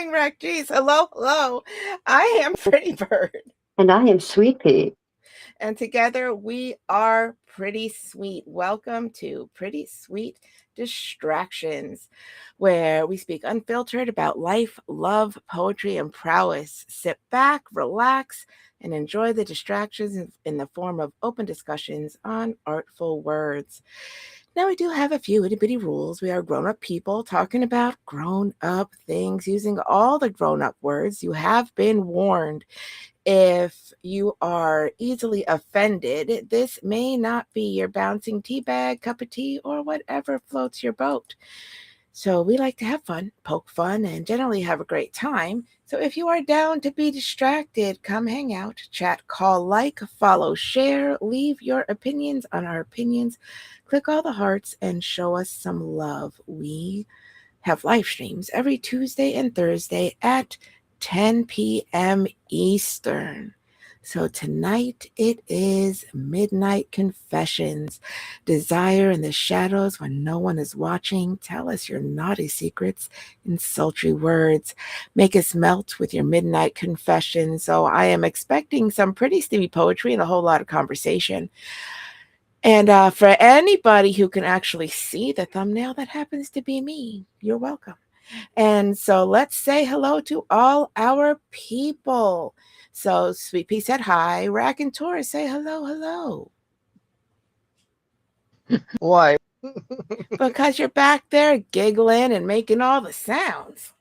morning, Rec. Geez, hello. I am Pretty Bird. And I am Sweet Pea. And together we are Pretty Sweet. Welcome to Pretty Sweet Distractions, where we speak unfiltered about life, love, poetry, and prowess. Sit back, relax, and enjoy the distractions in the form of open discussions on artful words. Now, we do have a few itty bitty rules. We are grown up people talking about grown up things using all the grown up words. You have been warned. If you are easily offended, this may not be your bouncing tea bag, cup of tea, or whatever floats your boat. So we like to have fun, poke fun, and generally have a great time. So if you are down to be distracted, come hang out, chat, call, like, follow, share, leave your opinions on our opinions, click all the hearts, and show us some love. We have live streams every Tuesday and Thursday at 10 p.m. Eastern. So tonight it is Midnight Confessions. Desire in the shadows when no one is watching. Tell us your naughty secrets in sultry words. Make us melt with your midnight confession. So I am expecting some pretty steamy poetry and a whole lot of conversation. And for anybody who can actually see the thumbnail, that happens to be me. You're welcome. And so let's say hello to all our people. So Sweet Pea said hi. Rack and Taurus say hello. Why? Because you're back there giggling and making all the sounds.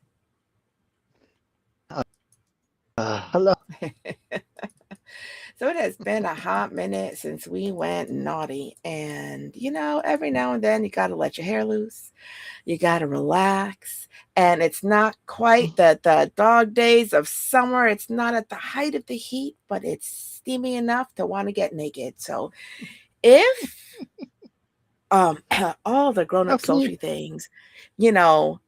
Hello. So it has been a hot minute since we went naughty. And, every now and then you got to let your hair loose. You got to relax. And it's not quite the dog days of summer. It's not at the height of the heat, but it's steamy enough to want to get naked. So if all the grown-up sultry things,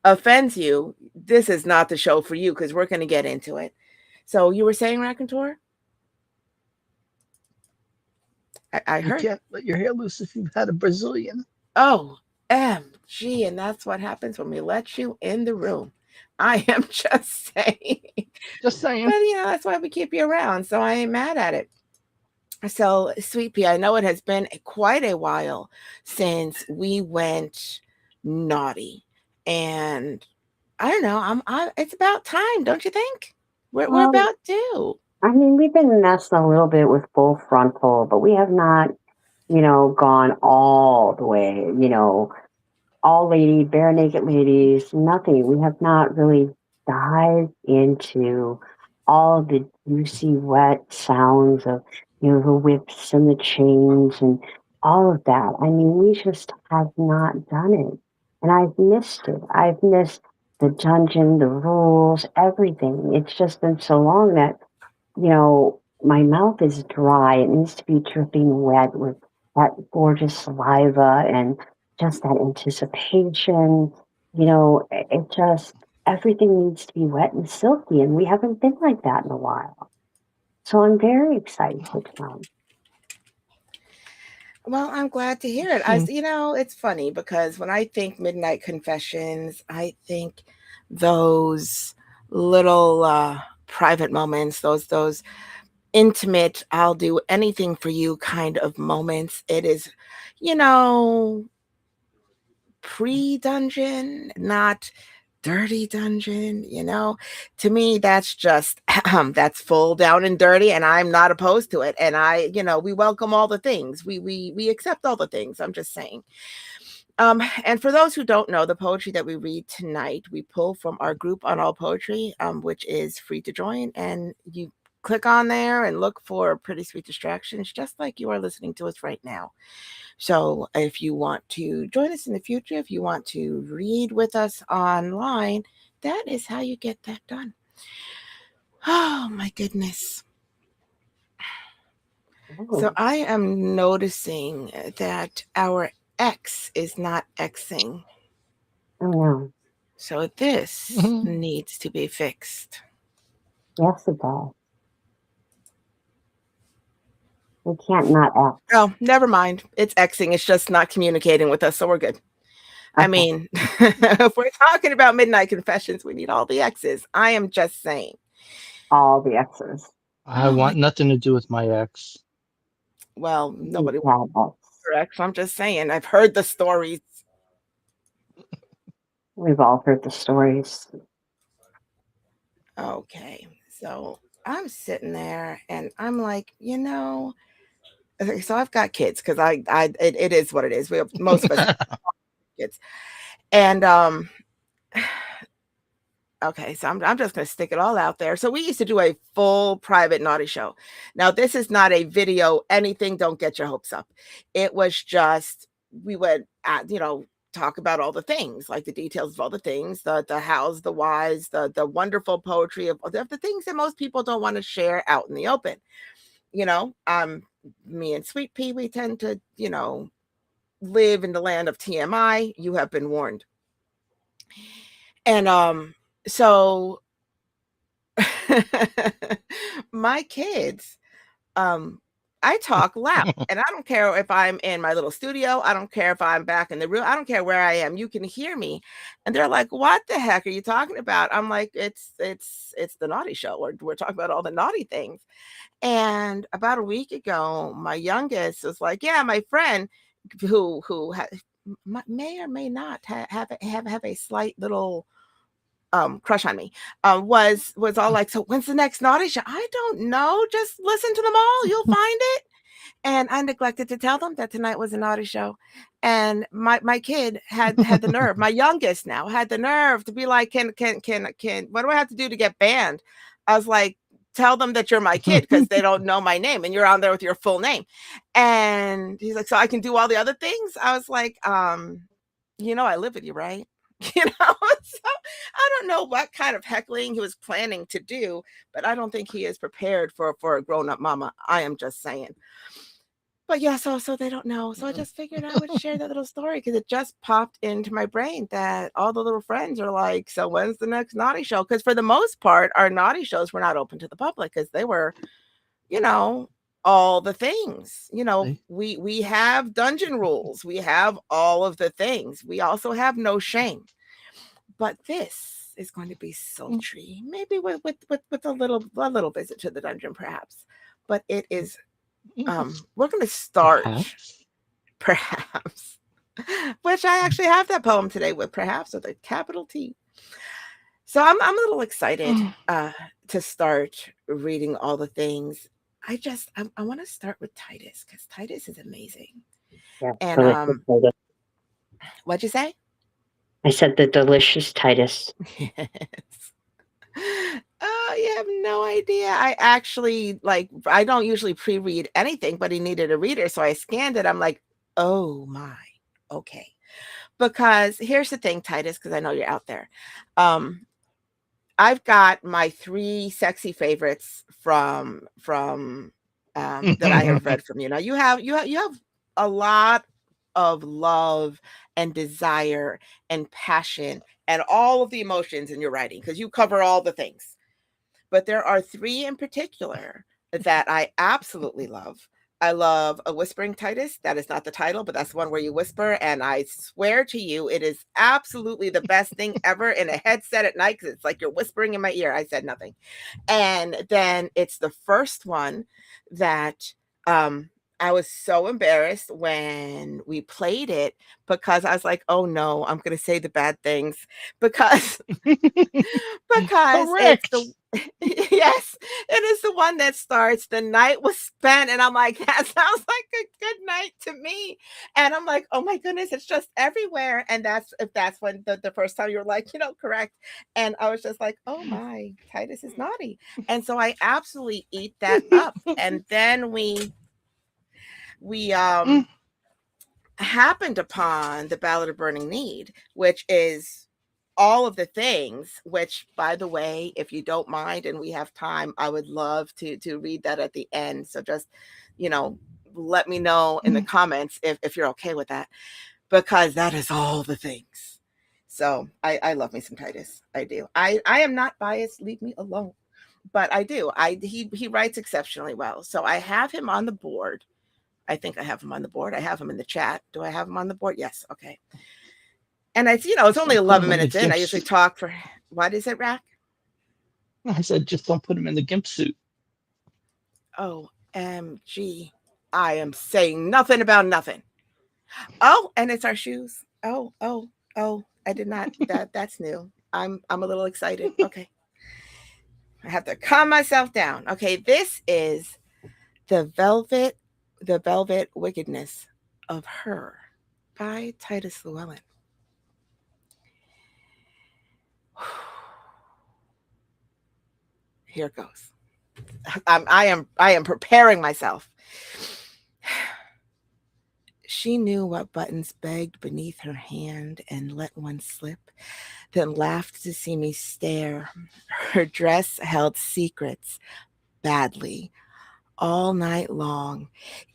offends you, this is not the show for you because we're going to get into it. So you were saying, Raconteur? I heard. You can't let your hair loose if you've had a Brazilian. OMG, and that's what happens when we let you in the room. I am just saying. Just saying. But, that's why we keep you around, so I ain't mad at it. So, Sweet Pea, I know it has been quite a while since we went naughty. And I don't know, it's about time, don't you think? We're about due. I mean, we've been messing a little bit with full frontal, but we have not, gone all the way, all lady, bare naked ladies, nothing. We have not really dived into all the juicy, wet sounds of, the whips and the chains and all of that. I mean, we just have not done it. And I've missed it. I've missed the dungeon, the rules, everything. It's just been so long that, my mouth is dry. It needs to be dripping wet with that gorgeous saliva and just that anticipation. It just, everything needs to be wet and silky, and we haven't been like that in a while. So I'm very excited to come. Well, I'm glad to hear it. It's funny because when I think Midnight Confessions, I think those little private moments, those intimate, I'll do anything for you kind of moments. It is, pre-dungeon, not dirty dungeon. To me that's just that's full down and dirty, and I'm not opposed to it. And we welcome all the things, we accept all the things. I'm just saying. And for those who don't know, the poetry that we read tonight, we pull from our group on All Poetry, which is free to join, and you click on there and look for Pretty Sweet Distractions, just like you are listening to us right now. So if you want to join us in the future, if you want to read with us online, that is how you get that done. Oh, my goodness. So I am noticing that our X is not Xing. Oh, no. So this needs to be fixed. Yes, it does. We can't not X. Oh, never mind. It's Xing. It's just not communicating with us, so we're good. I mean, if we're talking about midnight confessions, we need all the X's. I am just saying. All the X's. I Oh my, want nothing to do with my ex. well, You nobody have X. correct. I'm just saying. I've heard the stories. We've all heard the stories. Okay, so I'm sitting there and I'm like, okay, so I've got kids because it is what it is. We have, most of us have kids, and okay, so I'm just going to stick it all out there. So we used to do a full private naughty show. Now this is not a video, anything. Don't get your hopes up. It was just we would, talk about all the things, like the details of all the things, the hows, the whys, the wonderful poetry of the things that most people don't want to share out in the open. You know, me and Sweet Pea, we tend to, live in the land of TMI. You have been warned. And so my kids, I talk loud, and I don't care if I'm in my little studio. I don't care if I'm back in the room. I don't care where I am. You can hear me. And they're like, "What the heck are you talking about?" I'm like, it's the naughty show. We're talking about all the naughty things. And about a week ago, my youngest was like, "Yeah, my friend who may or may not have a slight little crush on me, was all like, so when's the next naughty show? I don't know, just listen to them all, you'll find it. And I neglected to tell them that tonight was a naughty show. And my kid had the nerve, my youngest now had the nerve to be like, can what do I have to do to get banned? I was like, tell them that you're my kid because they don't know my name and you're on there with your full name. And he's like, so I can do all the other things? I was like, I live with you, right? So I don't know what kind of heckling he was planning to do, but I don't think he is prepared for a grown-up mama. I am just saying. But yeah, so they don't know. So I just figured I would share that little story because it just popped into my brain that all the little friends are like, so when's the next naughty show? Because for the most part, our naughty shows were not open to the public because they were, all the things. We have dungeon rules. We have all of the things. We also have no shame. But this is going to be sultry, maybe with a little visit to the dungeon, perhaps. But it is. We're going to start, perhaps, which I actually have that poem today with perhaps with a capital T. So I'm a little excited to start reading all the things. I want to start with Titus because Titus is amazing. Yeah, And what'd you say? I said the delicious Titus. Yes. Oh, you have no idea. I actually I don't usually pre-read anything, but he needed a reader. So I scanned it. I'm like, oh my, okay. Because here's the thing, Titus, because I know you're out there. I've got my 3 sexy favorites from that I have read from you. Now you have a lot of love and desire and passion and all of the emotions in your writing because you cover all the things. But there are 3 in particular that I absolutely love. I love A Whispering Titus. That is not the title, but that's one where you whisper. And I swear to you, it is absolutely the best thing ever in a headset at night because it's like you're whispering in my ear. I said nothing. And then it's the first one that I was so embarrassed when we played it because I was like, oh no, I'm going to say the bad things because it's Correct. the yes, it is the one that starts the night was spent and I'm like that sounds like a good night to me and I'm like, oh my goodness, it's just everywhere. And that's when the first time you're like, correct. And I was just like, oh my, Titus is naughty. And so I absolutely eat that up. And then we happened upon the Ballad of Burning Need, which is all of the things, which, by the way, if you don't mind and we have time, I would love to read that at the end. So just, let me know in the comments if you're okay with that, because that is all the things. So I love me some Titus. I do. I am not biased. Leave me alone. But I do. He writes exceptionally well. So I have him on the board. I think I have him on the board. I have him in the chat. Do I have him on the board? Yes. Okay. And it's Just only don't put 11 him in the minutes in. I gimp usually suit. talk for, what is it, Rack? I said, just don't put him in the gimp suit. OMG. I am saying nothing about nothing. Oh, and it's our shoes. Oh, I did not, that's new. I'm a little excited. Okay. I have to calm myself down. Okay, this is the Velvet, the Velvet Wickedness of Her by Titus Llewellyn. Here it goes. I am preparing myself. She knew what buttons begged beneath her hand and let one slip, then laughed to see me stare. Her dress held secrets badly all night long.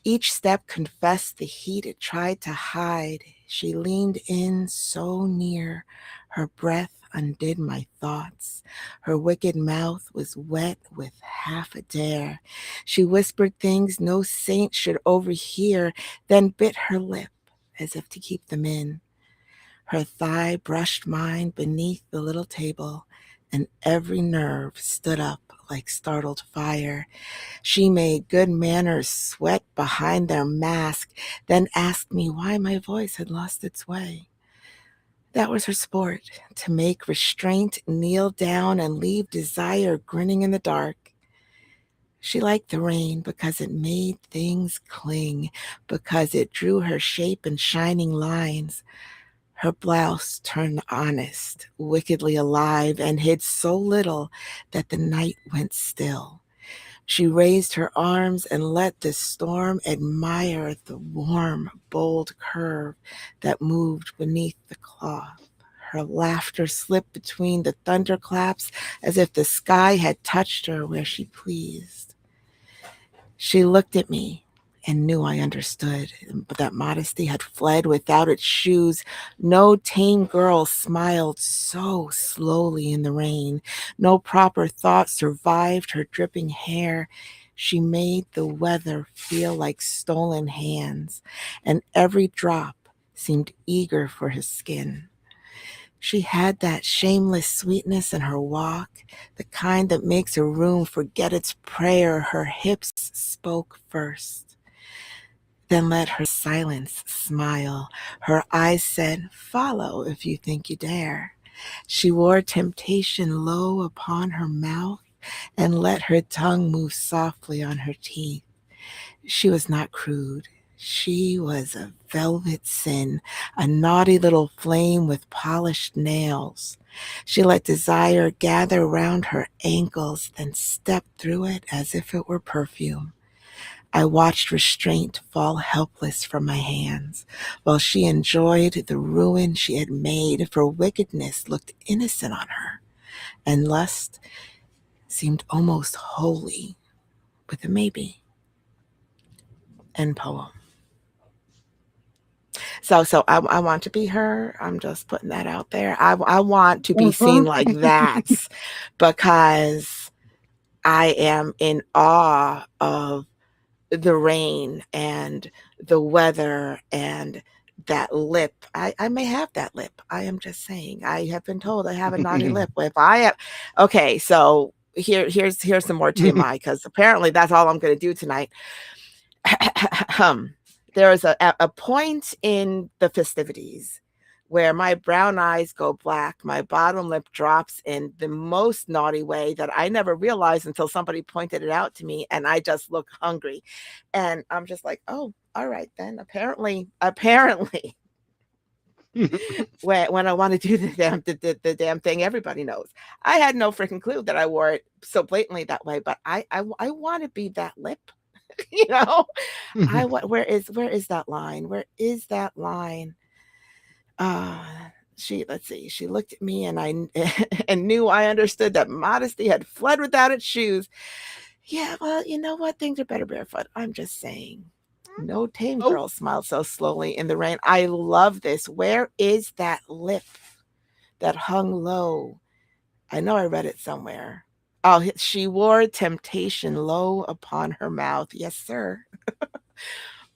Each step confessed the heat it tried to hide. She leaned in so near, her breath undid my thoughts. Her wicked mouth was wet with half a dare. She whispered things no saint should overhear, then bit her lip as if to keep them in. Her thigh brushed mine beneath the little table, and every nerve stood up like startled fire. She made good manners sweat behind their mask, then asked me why my voice had lost its way. That was her sport, to make restraint kneel down and leave desire grinning in the dark. She liked the rain because it made things cling, because it drew her shape in shining lines. Her blouse turned honest, wickedly alive, and hid so little that the night went still. She raised her arms and let the storm admire the warm, bold curve that moved beneath the cloth. Her laughter slipped between the thunderclaps as if the sky had touched her where she pleased. She looked at me and knew I understood, but that modesty had fled without its shoes. No tame girl smiled so slowly in the rain. No proper thought survived her dripping hair. She made the weather feel like stolen hands, and every drop seemed eager for his skin. She had that shameless sweetness in her walk, the kind that makes a room forget its prayer. Her hips spoke first, then let her silence smile. Her eyes said, "Follow if you think you dare." She wore temptation low upon her mouth and let her tongue move softly on her teeth. She was not crude. She was a velvet sin, a naughty little flame with polished nails. She let desire gather round her ankles, then stepped through it as if it were perfume. I watched restraint fall helpless from my hands, while she enjoyed the ruin she had made, for wickedness looked innocent on her, and lust seemed almost holy, with a maybe. End poem. So I want to be her. I'm just putting that out there. I want to be seen like that because I am in awe of the rain and the weather and that lip. I may have that lip. I am just saying. I have been told I have a naughty lip. If I have, okay, so here's some more TMI because apparently that's all I'm going to do tonight. There is a point in the festivities where my brown eyes go black, my bottom lip drops in the most naughty way that I never realized until somebody pointed it out to me, and I just look hungry. And I'm just like, oh, all right then. Apparently, when I want to do the damn thing, everybody knows. I had no freaking clue that I wore it so blatantly that way, but I want to be that lip. you know where is that line? Where is that line? uh let's see, she looked at me and I and knew I understood that modesty had fled without its shoes. Yeah, well, you know what, things are better barefoot. I'm just saying. No tame Oh, girl smiled so slowly in the rain. I love this. Where is that lip that hung low? I know I read it somewhere. Oh, she wore temptation low upon her mouth. Yes, sir.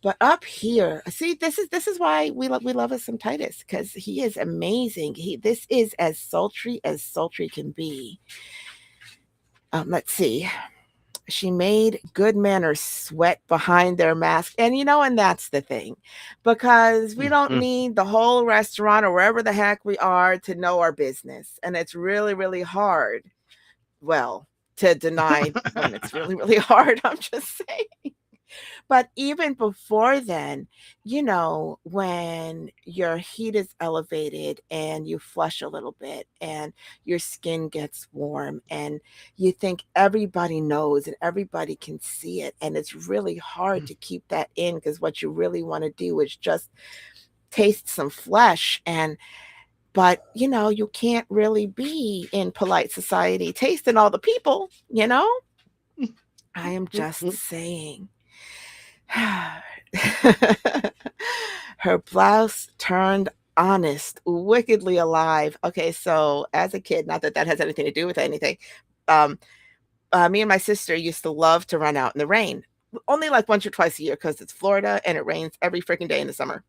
But up here, see, this is why we love us some Titus, because he is amazing. This is as sultry can be. Let's see. She made good manners sweat behind their mask. And that's the thing, because we don't need the whole restaurant or wherever the heck we are to know our business. And it's really, really hard. Well, to deny when it's really, really hard. I'm just saying. But even before then, when your heat is elevated and you flush a little bit and your skin gets warm and you think everybody knows and everybody can see it. And it's really hard to keep that in, because what you really want to do is just taste some flesh. But you can't really be in polite society tasting all the people. I am just saying. Her blouse turned honest, wickedly alive. Okay, so as a kid, not that that has anything to do with anything, um, me and my sister used to love to run out in the rain, only like once or twice a year, because it's Florida and it rains every freaking day in the summer.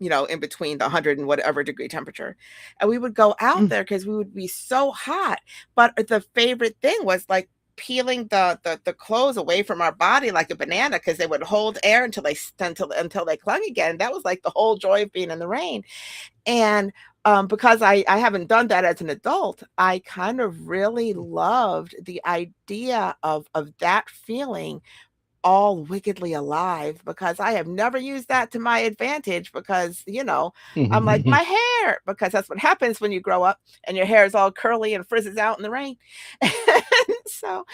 In between the 100 and whatever degree temperature. And we would go out there because we would be so hot. But the favorite thing was like peeling the clothes away from our body like a banana, because they would hold air until they clung again. That was like the whole joy of being in the rain. And because I haven't done that as an adult, I kind of really loved the idea of that feeling, all wickedly alive, because I have never used that to my advantage, because I'm like, my hair, because that's what happens when you grow up and your hair is all curly and frizzes out in the rain. And so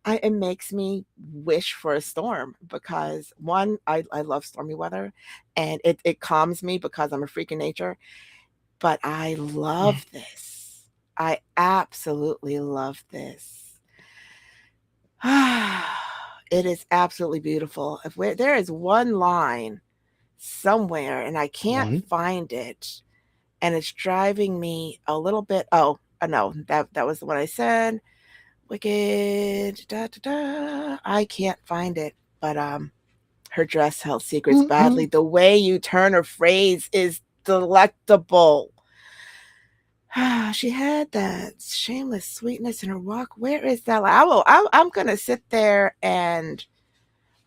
it makes me wish for a storm, because one, I love stormy weather, and it calms me because I'm a freak of nature. But I love this. I absolutely love this. It is absolutely beautiful. There is one line somewhere and I can't find it, and it's driving me a little bit. Oh, no, that was the one I said. Wicked. Da, da, da. I can't find it, but her dress held secrets badly. The way you turn a phrase is delectable. She had that shameless sweetness in her walk. Where is that? I'm gonna sit there and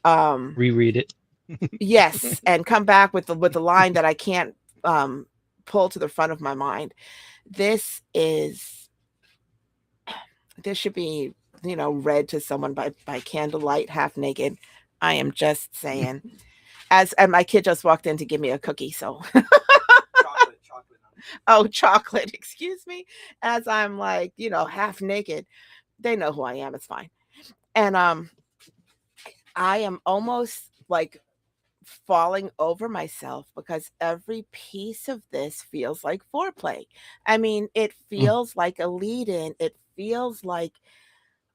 reread it. yes, and come back with the line that I can't pull to the front of my mind. This should be read to someone by candlelight, half naked. I am just saying. And my kid just walked in to give me a cookie, so chocolate. Oh, chocolate, excuse me. As I'm like, half naked. They know who I am, it's fine. And I am almost like falling over myself, because every piece of this feels like foreplay. I mean, it feels like a lead in. It feels like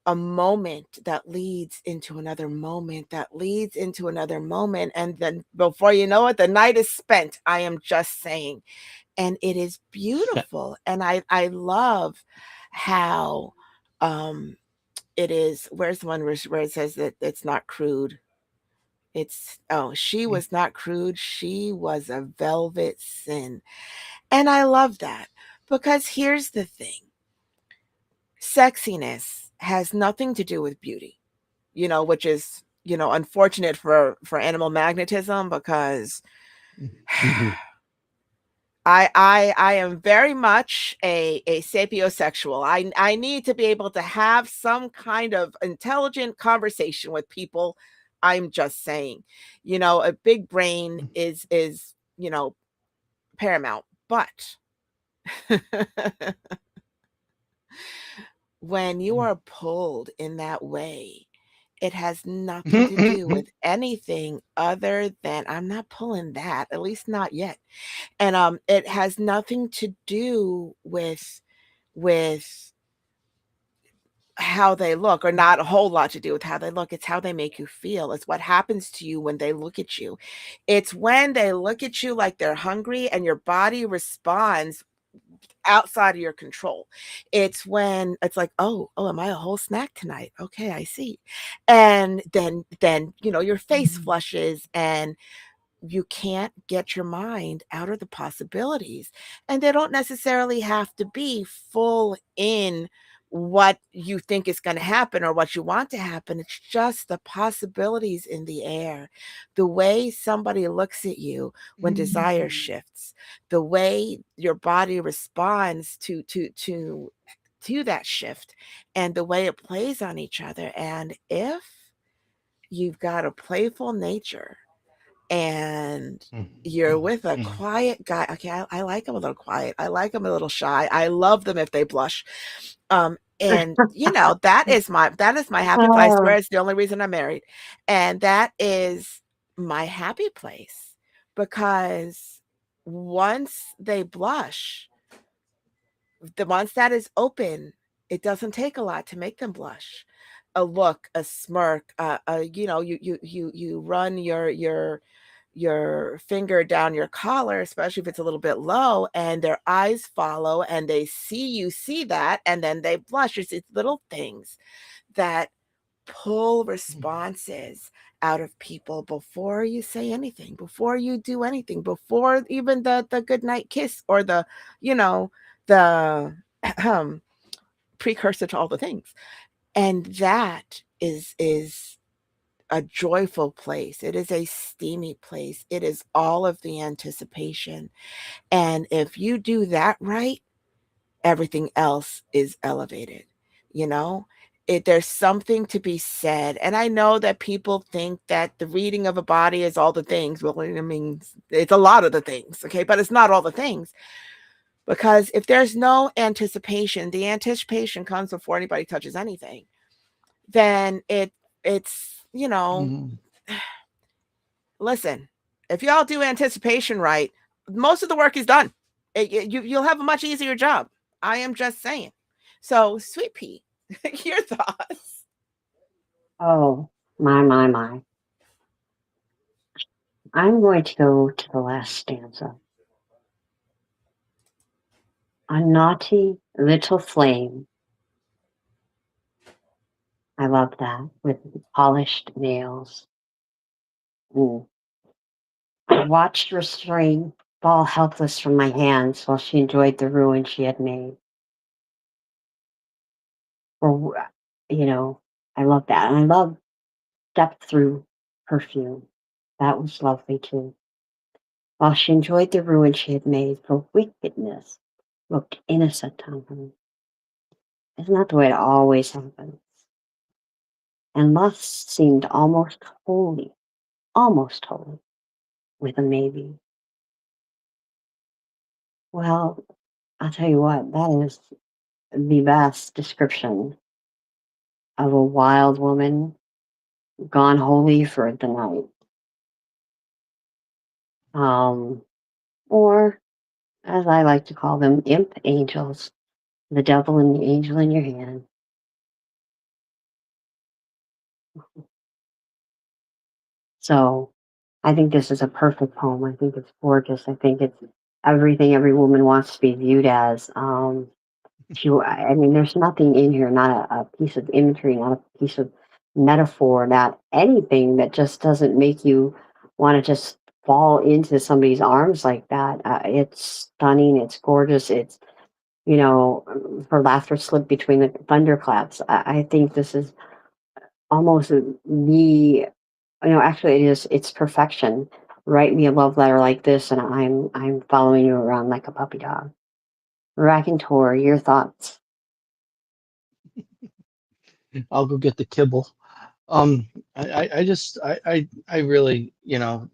a moment that leads into another moment that leads into another moment. And then before you know it, the night is spent. I am just saying. And it is beautiful. And I love how it is. Where's the one where it says that it's not crude? She was not crude. She was a velvet sin. And I love that, because here's the thing. Sexiness has nothing to do with beauty, which is, unfortunate for animal magnetism, because I am very much a sapiosexual. I need to be able to have some kind of intelligent conversation with people. I'm just saying, a big brain is paramount. But when you are pulled in that way, it has nothing to do with anything other than, I'm not pulling that, at least not yet. And it has nothing to do with how they look, or not a whole lot to do with how they look. It's how they make you feel. It's what happens to you when they look at you. It's when they look at you like they're hungry and your body responds outside of your control. It's when it's like, oh, am I a whole snack tonight? Okay, I see. And then your face Mhm. flushes, and you can't get your mind out of the possibilities. And they don't necessarily have to be full in what you think is going to happen or what you want to happen. It's just the possibilities in the air. The way somebody looks at you when desire Mhm. shifts, the way your body responds to that shift, and the way it plays on each other. And if you've got a playful nature, and you're Mhm. with a Mhm. quiet guy. Okay, I like them a little quiet. I like them a little shy. I love them if they blush. And that is my happy place. Oh, Where it's the only reason I'm married, and that is my happy place, because once they blush, the once that is open, it doesn't take a lot to make them blush. A look, a smirk, you run your finger down your collar, especially if it's a little bit low, and their eyes follow and they see you see that, and then they blush. It's little things that pull responses out of people before you say anything, before you do anything, before even the good night kiss, or the precursor to all the things. And that is a joyful place. It is a steamy place. It is all of the anticipation. And if you do that right, everything else is elevated. You know, there's something to be said. And I know that people think that the reading of a body is all the things. Well, I mean, it's a lot of the things, okay, but it's not all the things. Because if there's no anticipation, the anticipation comes before anybody touches anything, then it's Mhm. listen, if y'all do anticipation right, most of the work is done. You'll have a much easier job. I am just saying. So, Sweet Pea, your thoughts? oh, my. I'm going to go to the last stanza. A naughty little flame. I love that with polished nails. Mm. I watched restraint fall helpless from my hands while she enjoyed the ruin she had made. Or, I love that. And I love depth through perfume. That was lovely too. While she enjoyed the ruin she had made, for wickedness looked innocent on her. Isn't that the way it always happens? And lust seemed almost holy, with a maybe. Well, I'll tell you what, that is the best description of a wild woman gone holy for the night. Um, or, as I like to call them, imp angels, the devil and the angel in your hand. So I think this is a perfect poem. I think it's gorgeous. I think it's everything every woman wants to be viewed as. I mean, there's nothing in here, not a piece of imagery, not a piece of metaphor, not anything that just doesn't make you want to just fall into somebody's arms like that. It's stunning. It's gorgeous. It's, for laughter slip between the thunderclaps. I think this is almost actually it's perfection. Write me a love letter like this, and I'm following you around like a puppy dog. Raconteur, your thoughts? I'll go get the kibble. I really,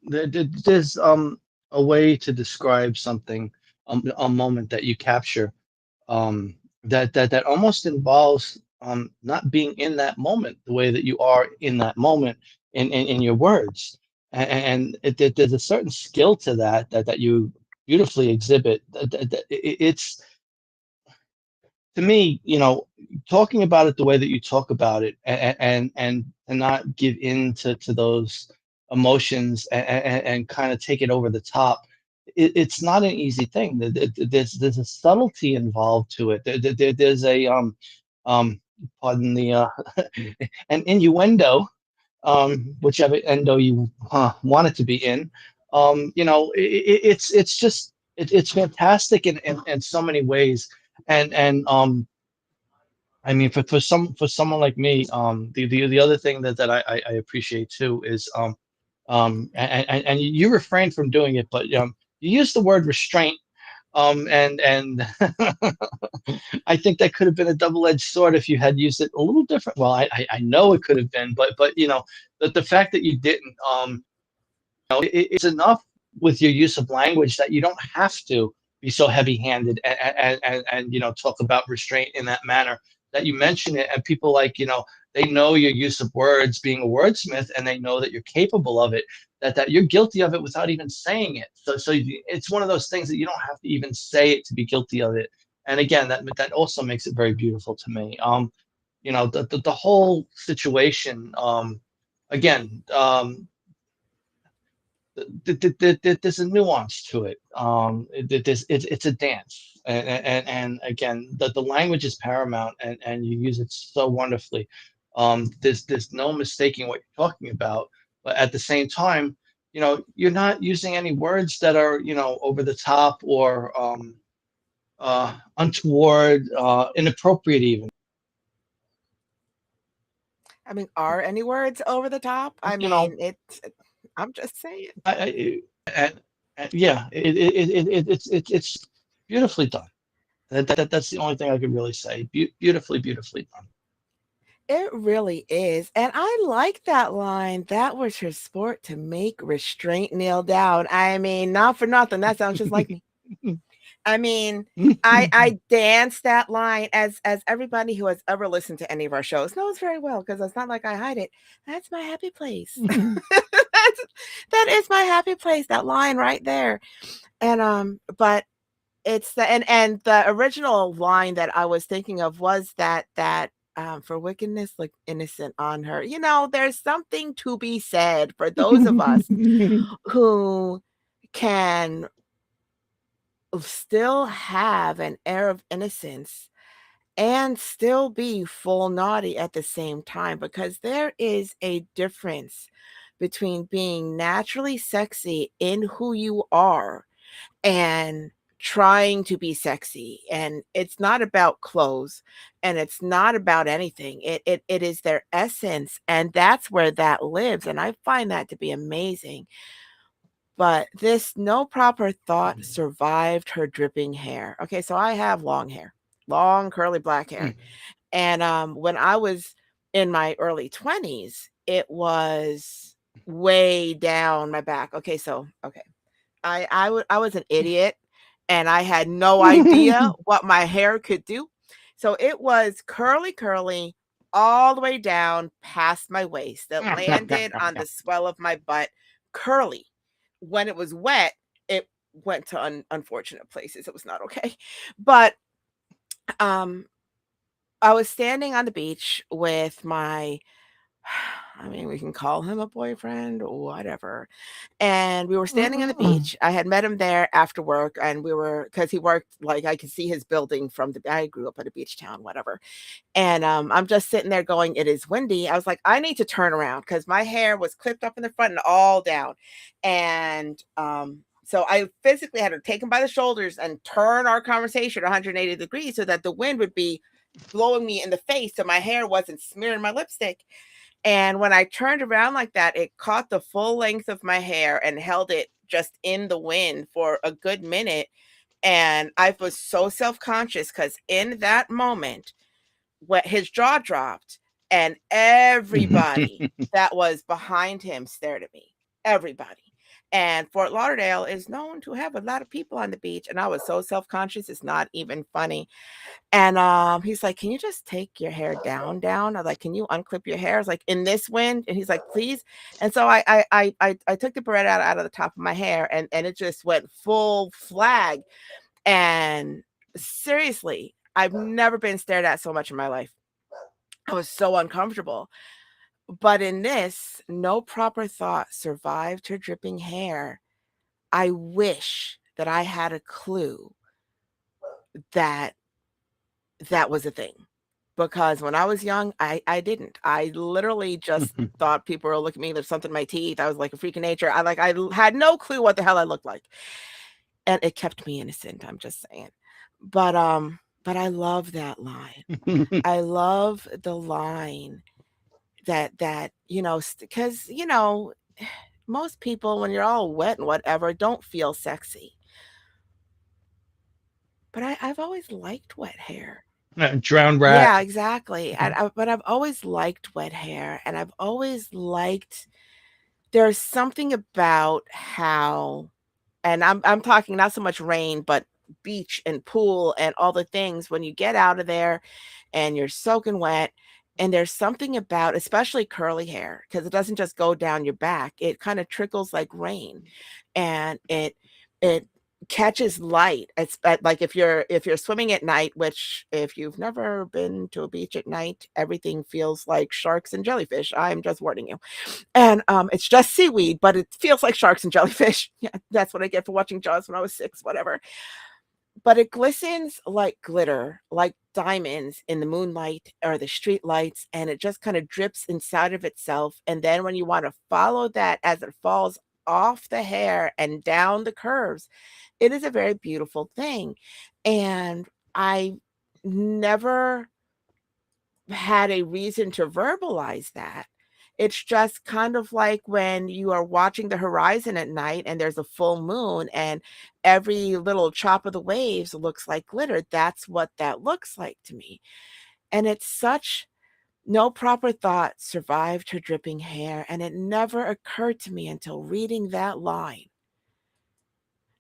there's a way to describe something, a moment that you capture, that almost involves not being in that moment the way that you are in that moment in your words, there's a certain skill to that you beautifully exhibit. It's to me, talking about it the way that you talk about it, and not give in to those emotions, and kind of take it over the top. it's not an easy thing. There's a subtlety involved to it. There's a um pardon the an innuendo, whichever endo you want it to be in. It's just it's fantastic in so many ways. And I mean, for someone like me, the other thing that I appreciate too is and you refrain from doing it, but you use the word restraint, and I think that could have been a double-edged sword if you had used it a little different. Well, I know it could have been, but the fact that you didn't, it's enough with your use of language that you don't have to be so heavy-handed and talk about restraint in that manner, that you mention it, and people, like, they know your use of words, being a wordsmith, and they know that you're capable of it, that you're guilty of it without even saying it. So it's one of those things that you don't have to even say it to be guilty of it. And again, that also makes it very beautiful to me. The whole situation, again, there's a nuance to it. It's a dance, and again, the language is paramount, and you use it so wonderfully. There's no mistaking what you're talking about, but at the same time, you're not using any words that are, over the top, or untoward, inappropriate even. I mean, are any words over the top? I You know, mean, I'm just saying. and, yeah, it's beautifully done. That's the only thing I could really say. Beautifully done. It really is. And I like that line. That was her sport to make restraint kneel down. I mean, not for nothing. That sounds just like me. I mean, I dance that line, as everybody who has ever listened to any of our shows knows very well, because it's not like I hide it. That's my happy place. That is my happy place. That line right there. And but it's and the original line that I was thinking of was that for wickedness look innocent on her. There's something to be said for those of us who can still have an air of innocence and still be full naughty at the same time, because there is a difference between being naturally sexy in who you are and trying to be sexy. And it's not about clothes, and it's not about anything. It is their essence, and that's where that lives, and I find that to be amazing. But this no proper thought survived her dripping hair. Okay, so I have long hair, long curly black hair. And when I was in my early 20s, it was way down my back. Okay, so okay. I was an idiot, and I had no idea what my hair could do. So it was curly, curly all the way down past my waist. That landed on the swell of my butt, curly. When it was wet, it went to unfortunate places. It was not okay. But um I was standing on the beach with my I mean, we can call him a boyfriend, whatever. And we were standing on the beach. I had met him there after work, and we were, because he worked, like, I could see his building from I grew up in a beach town, whatever. And I'm just sitting there going, it is windy. I was like, I need to turn around, because my hair was clipped up in the front and all down. And so I physically had to take him by the shoulders and turn our conversation 180 degrees so that the wind would be blowing me in the face, so my hair wasn't smearing my lipstick. And when I turned around like that, it caught the full length of my hair and held it just in the wind for a good minute. And I was so self-conscious, because in that moment, when his jaw dropped, and everybody that was behind him stared at me. Everybody. And Fort Lauderdale is known to have a lot of people on the beach. And I was so self-conscious, it's not even funny. And he's like, "Can you just take your hair down?" I was like, "Can you unclip your hair?" I was like, "In this wind?" And he's like, "Please." And so I took the barrette out of the top of my hair, and it just went full flag. And seriously, I've never been stared at so much in my life. I was so uncomfortable. But in this, no proper thought survived her dripping hair. I wish that I had a clue that that was a thing. Because when I was young, I didn't. I literally just thought people were looking at me. There's something in my teeth. I was like a freak of nature. Had no clue what the hell I looked like, and it kept me innocent. I'm just saying. But I love that line. I love the line that because most people when you're all wet and whatever don't feel sexy. But I've always liked wet hair. Drowned rat. Yeah, exactly. But I've always liked wet hair, and I've always liked there's something about how and I'm talking not so much rain, but beach and pool and all the things when you get out of there and you're soaking wet, and there's something about especially curly hair because it doesn't just go down your back, it kinda trickles like rain, and it catches light. It's like if you're swimming at night, which if you've never been to a beach at night, everything feels like sharks and jellyfish, I'm just warning you. And, it's just seaweed, but it feels like sharks and jellyfish. Yeah, that's what I get for watching Jaws when I was 6, whatever. But it glistens like glitter, like diamonds in the moonlight or the street lights, and it just kinda drips inside of itself, and then when you wanna follow that as it falls off the hair and down the curves, it is a very beautiful thing, and I never had a reason to verbalize that. It's just kind of like when you are watching the horizon at night and there's a full moon and every little chop of the waves looks like glitter. That's what that looks like to me. And it's such no proper thought survived her dripping hair. And it never occurred to me until reading that line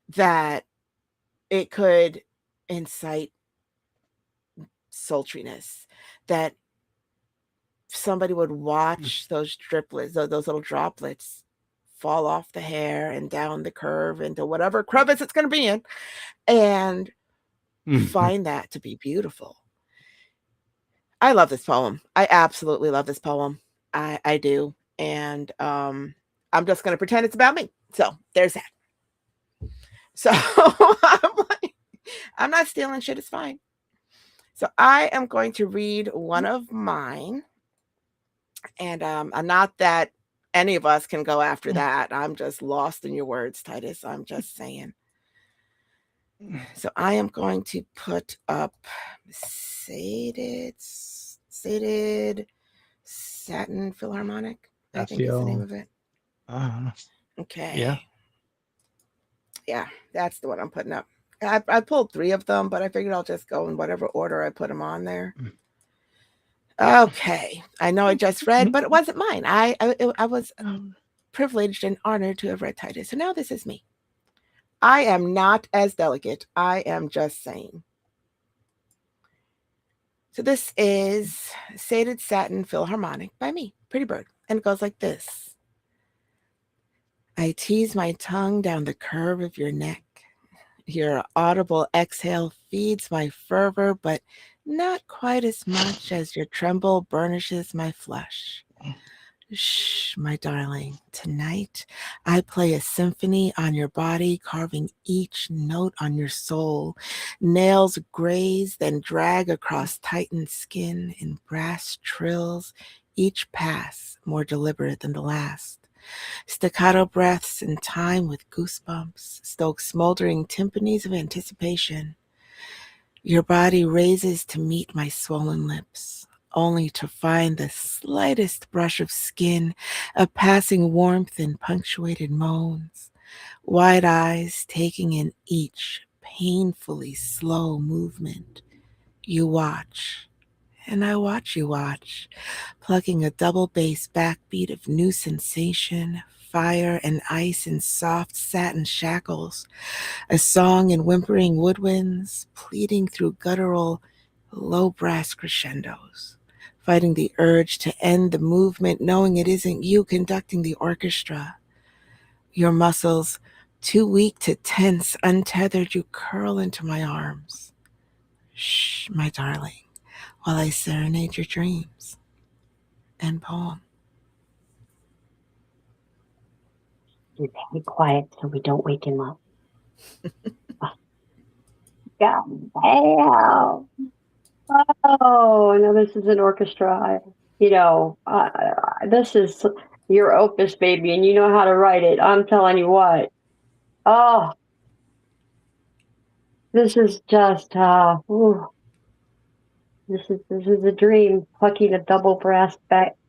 that it could incite sultriness, that somebody would watch those driplets, those little droplets fall off the hair and down the curve into whatever crevice it's gonna be in, and find that to be beautiful. I love this poem. I absolutely love this poem. I do, and, I'm just gonna pretend it's about me. So, there's that. So, I'm like I'm not stealing shit, it's fine. So, I am going to read one of mine. And, not that any of us can go after that. I'm just lost in your words, Titus. I'm just saying. So I am going to put up sated satin philharmonic, I think is the name SEO. of it. Uh, yeah. Okay. Yeah, that's the one I'm putting up. I pulled 3 of them, but I figured I'll just go in whatever order I put them on there. Okay. I know I just read, but it wasn't mine. I was privileged and honored to have read Titus. So now this is me. I am not as delicate. I am just saying. So this is Sated Satin Philharmonic by me, Pretty Bird. And it goes like this. I tease my tongue down the curve of your neck. Your audible exhale feeds my fervor, but not quite as much as your tremble burnishes my flesh. Shh, my darling, tonight I play a symphony on your body, carving each note on your soul. Nails graze, then drag across tightened skin in brass trills, each pass more deliberate than the last. Staccato breaths in time with goosebumps stoke smoldering timpanis of anticipation. Your body raises to meet my swollen lips, only to find the slightest brush of skin, a passing warmth in punctuated moans. Wide eyes taking in each painfully slow movement. You watch, and I watch you watch, plucking a double bass backbeat of new sensation, fire and ice in soft satin shackles, a song in whimpering woodwinds, pleading through guttural, low brass crescendos, fighting the urge to end the movement, knowing it isn't you conducting the orchestra. Your muscles, too weak to tense, untethered, you curl into my arms. Shh, my darling, while I serenade your dreams. End poem. Be very quiet so we don't wake him up. God damn. Oh, no, this is an orchestra. This is your opus, baby, and you know how to write it. I'm telling you what. Oh, this is just, ooh, this is a dream, plucking a double brass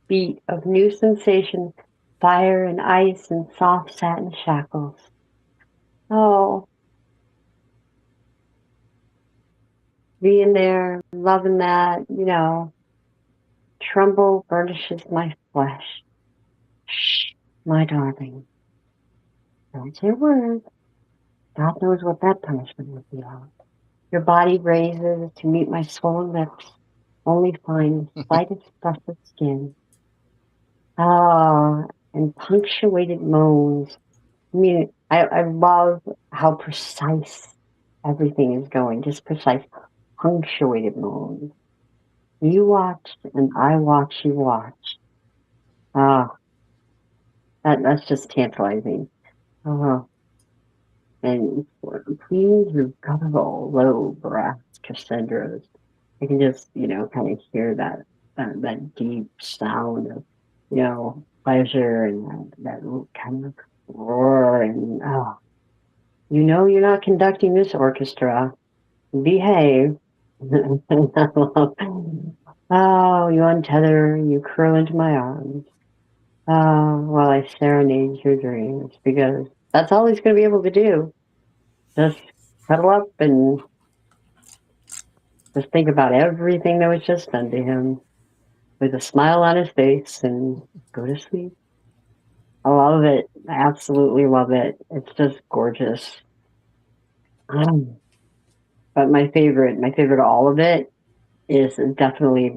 beat of new sensation, fire and ice and soft satin shackles. Oh, being there, loving that, tremble burnishes my flesh. Shh, my darling, don't say a word. God knows what that punishment would be like. Your body raises to meet my swollen lips, only find the slightest brush of skin. Ah, and punctuated moans. I mean, I love how precise everything is going, just precise, punctuated moans. You watch and I watch you watch. Ah, that's just tantalizing. Oh, and please, your guttural, low brass Cassandra's. I can just, kind of hear that deep sound of, pleasure and that kind of roar. And, oh, you're not conducting this orchestra. Behave. Oh, you untether, you curl into my arms. While I serenade your dreams, because that's all he's going to be able to do. Just cuddle up and just think about everything that was just done to him with a smile on his face and go to sleep. I love it. I absolutely love it. It's just gorgeous. Um, but my favorite of all of it is definitely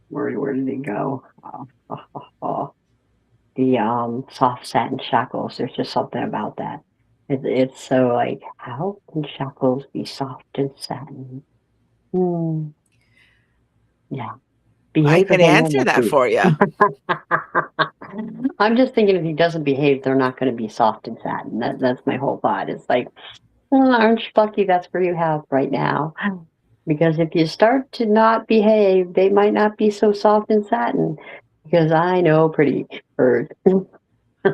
where did it go? The soft satin shackles. There's just something about that. It's so like, how can shackles be soft and satin? Hmm. Yeah. I Behave or can go normal answer that speed. for you. I'm just thinking if he doesn't behave, they're not going to be soft and satin. That's my whole thought. It's like, aren't you lucky that's where you have right now? Because if you start to not behave, they might not be so soft and satin. Because I know pretty bird.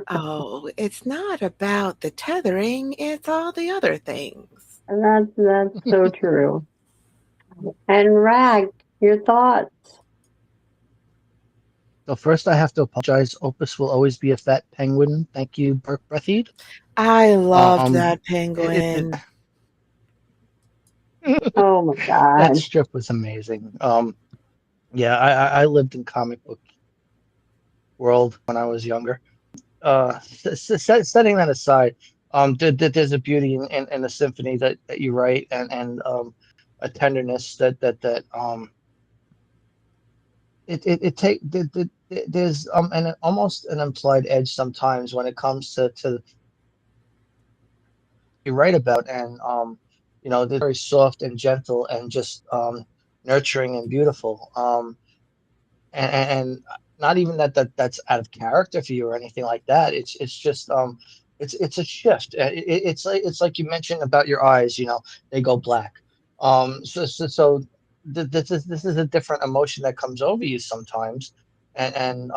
Oh, it's not about the tethering, it's all the other things. And that's so true. And Rag, your thoughts? So first, I have to apologize. Opus will always be a fat penguin. Thank you, Burke Breathied. I loved Um, that it, penguin. Oh my that God. strip was amazing. Yeah, I lived in comic book world when I was younger. Setting that aside, there's a beauty in the symphony that you write, and a tenderness that it take there's an almost an implied edge sometimes when it comes to you write about, and they're very soft and gentle and just nurturing and beautiful. And not even that's out of character for you or anything like that. It's just it's a shift. It's like you mentioned about your eyes. They go black. So this is a different emotion that comes over you sometimes, and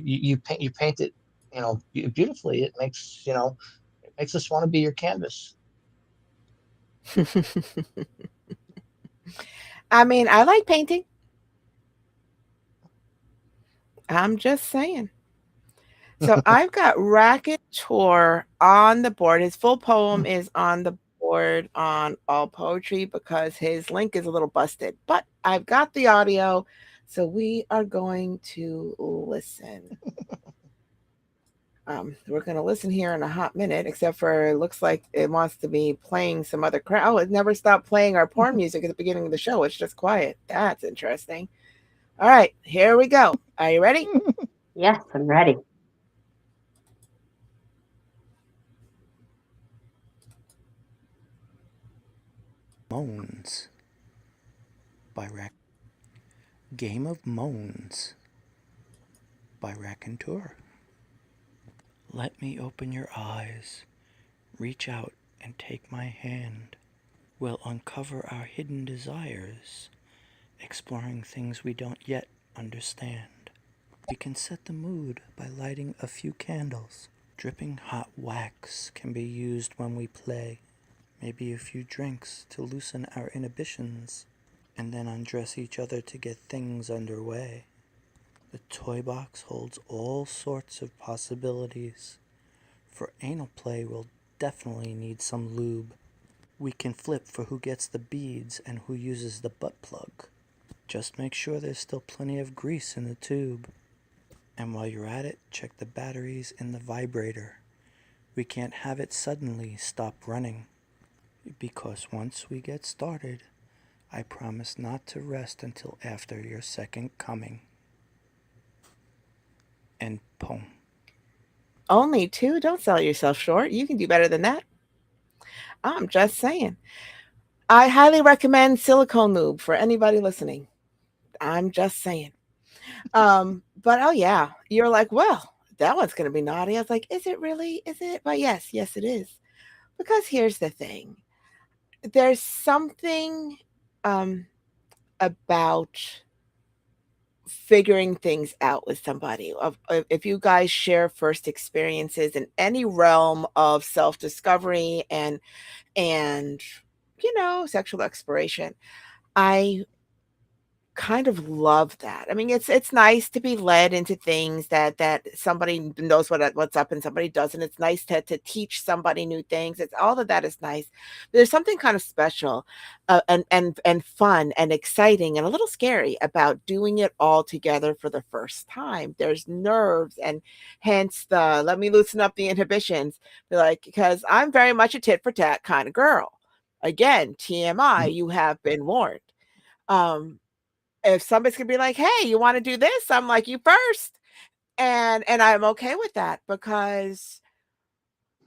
you paint it beautifully. It makes us want to be your canvas. I mean, I like painting. I'm just saying. So I've got Racket Tour on the board. His full poem is on the board on All Poetry because his link is a little busted, but I've got the audio. So we are going to listen. We're going to listen here in a hot minute, except for it looks like it wants to be playing some other crap. Oh, it never stopped playing our porn music at the beginning of the show. It's just quiet. That's interesting. All right, here we go. Are you ready? Yes, I'm ready. Moans by Game of Moans by Raconteur. Let me open your eyes. Reach out and take my hand. We'll uncover our hidden desires, exploring things we don't yet understand. We can set the mood by lighting a few candles. Dripping hot wax can be used when we play. Maybe a few drinks to loosen our inhibitions, and then undress each other to get things underway. The toy box holds all sorts of possibilities. For anal play, we'll definitely need some lube. We can flip for who gets the beads and who uses the butt plug. Just make sure there's still plenty of grease in the tube. And while you're at it, check the batteries in the vibrator. We can't have it suddenly stop running, because once we get started, I promise not to rest until after your second coming. And poem. Only two? Don't sell yourself short. You can do better than that. I'm just saying. I highly recommend silicone lube for anybody listening. I'm just saying. But oh yeah, you're like, well, that one's gonna be naughty. I was like, is it really? Is it? But yes, it is. Because here's the thing. There's something about figuring things out with somebody. If you guys share first experiences in any realm of self-discovery and sexual exploration, I kind of love that. I mean, it's nice to be led into things that somebody knows what's up and somebody doesn't. It's nice to teach somebody new things. It's all of that is nice. There's something kind of special, and fun and exciting and a little scary about doing it all together for the first time. There's nerves, and hence the let me loosen up the inhibitions. Because I'm very much a tit for tat kind of girl. Again, TMI, you have been warned. If somebody's gonna be like, "Hey, you wanna do this?" I'm like, "You first." And I'm okay with that because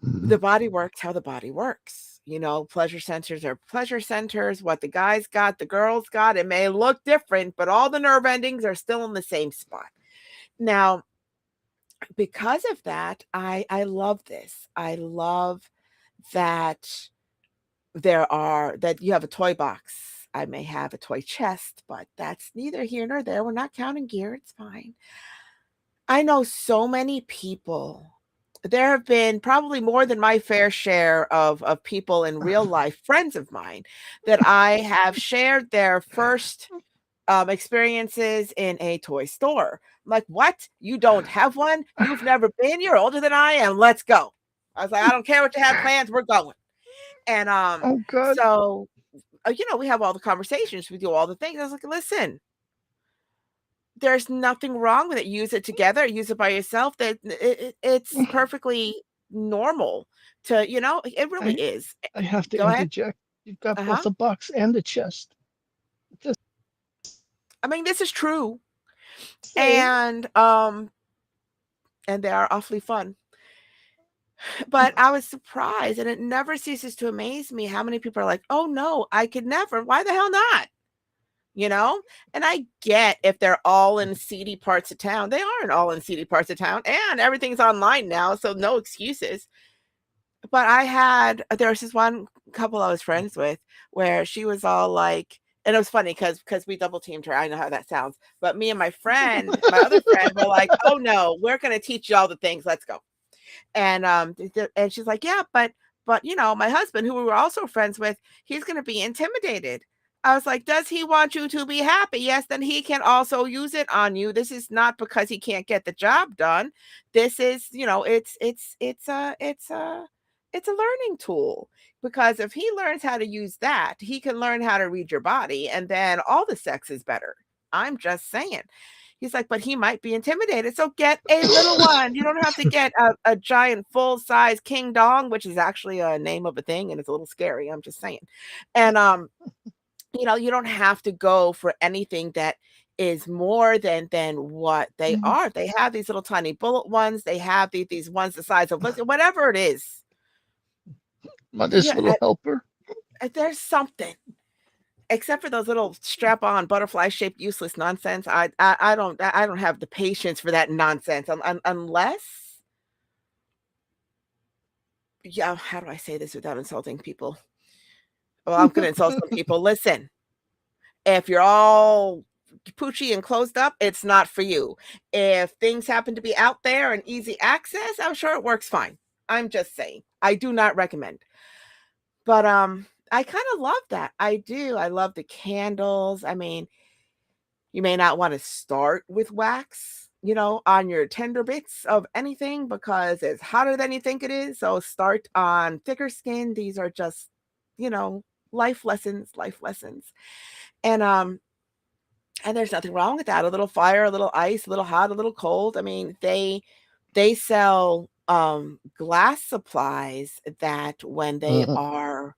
the body works how the body works. Pleasure centers are pleasure centers. What the guys got, the girls got. It may look different, but all the nerve endings are still in the same spot. Now, because of that, I love this. I love that that you have a toy box. I may have a toy chest, but that's neither here nor there. We're not counting gear. It's fine. I know so many people. There have been probably more than my fair share of people in real life, friends of mine, that I have shared their first experiences in a toy store. I'm like, what? You don't have one? You've never been? You're older than I am. Let's go. I was like, I don't care what you have plans. We're going. And Oh God. so we have all the conversations, we do all the things. I was like, listen, there's nothing wrong with it. Use it together, use it by yourself. That it's perfectly normal to, it really I is. I have to Go ahead. interject. You've got both Uh-huh. the box and the chest. Just I mean, this is true. saying. And they are awfully fun. But I was surprised, and it never ceases to amaze me how many people are like, oh no, I could never. Why the hell not? And I get if they're all in seedy parts of town. They aren't all in seedy parts of town, and everything's online now, so no excuses. But there was this one couple I was friends with where she was all like, and it was funny because we double teamed her. I know how that sounds. But me and my other friend were like, oh no, we're gonna teach you all the things. Let's go. And she's like, yeah, but my husband, who we were also friends with, he's going to be intimidated. I was like, does he want you to be happy? Yes, then he can also use it on you. This is not because he can't get the job done. This is, it's a learning tool, because if he learns how to use that, he can learn how to read your body, and then all the sex is better. I'm just saying. He's like, but he might be intimidated. So get a little one. You don't have to get a giant full-size king dong, which is actually a name of a thing, and it's a little scary. I'm just saying. And you don't have to go for anything that is more than what they are. They have these little tiny bullet ones. They have these ones the size of whatever it is. Mother's Yeah, little helper. there's something. Except for those little strap-on butterfly-shaped useless nonsense, I don't have the patience for that nonsense, unless yeah, how do I say this without insulting people? Well, I'm going to insult some people. Listen, if you're all poochy and closed up, it's not for you. If things happen to be out there and easy access, I'm sure it works fine. I'm just saying. I do not recommend. But I kind of love that. I do. I love the candles. I mean, you may not want to start with wax, on your tender bits of anything because it's hotter than you think it is. So start on thicker skin. These are just, you know, life lessons, life lessons. And there's nothing wrong with that. A little fire, a little ice, a little hot, a little cold. I mean, they sell glass supplies that when they Mhm. are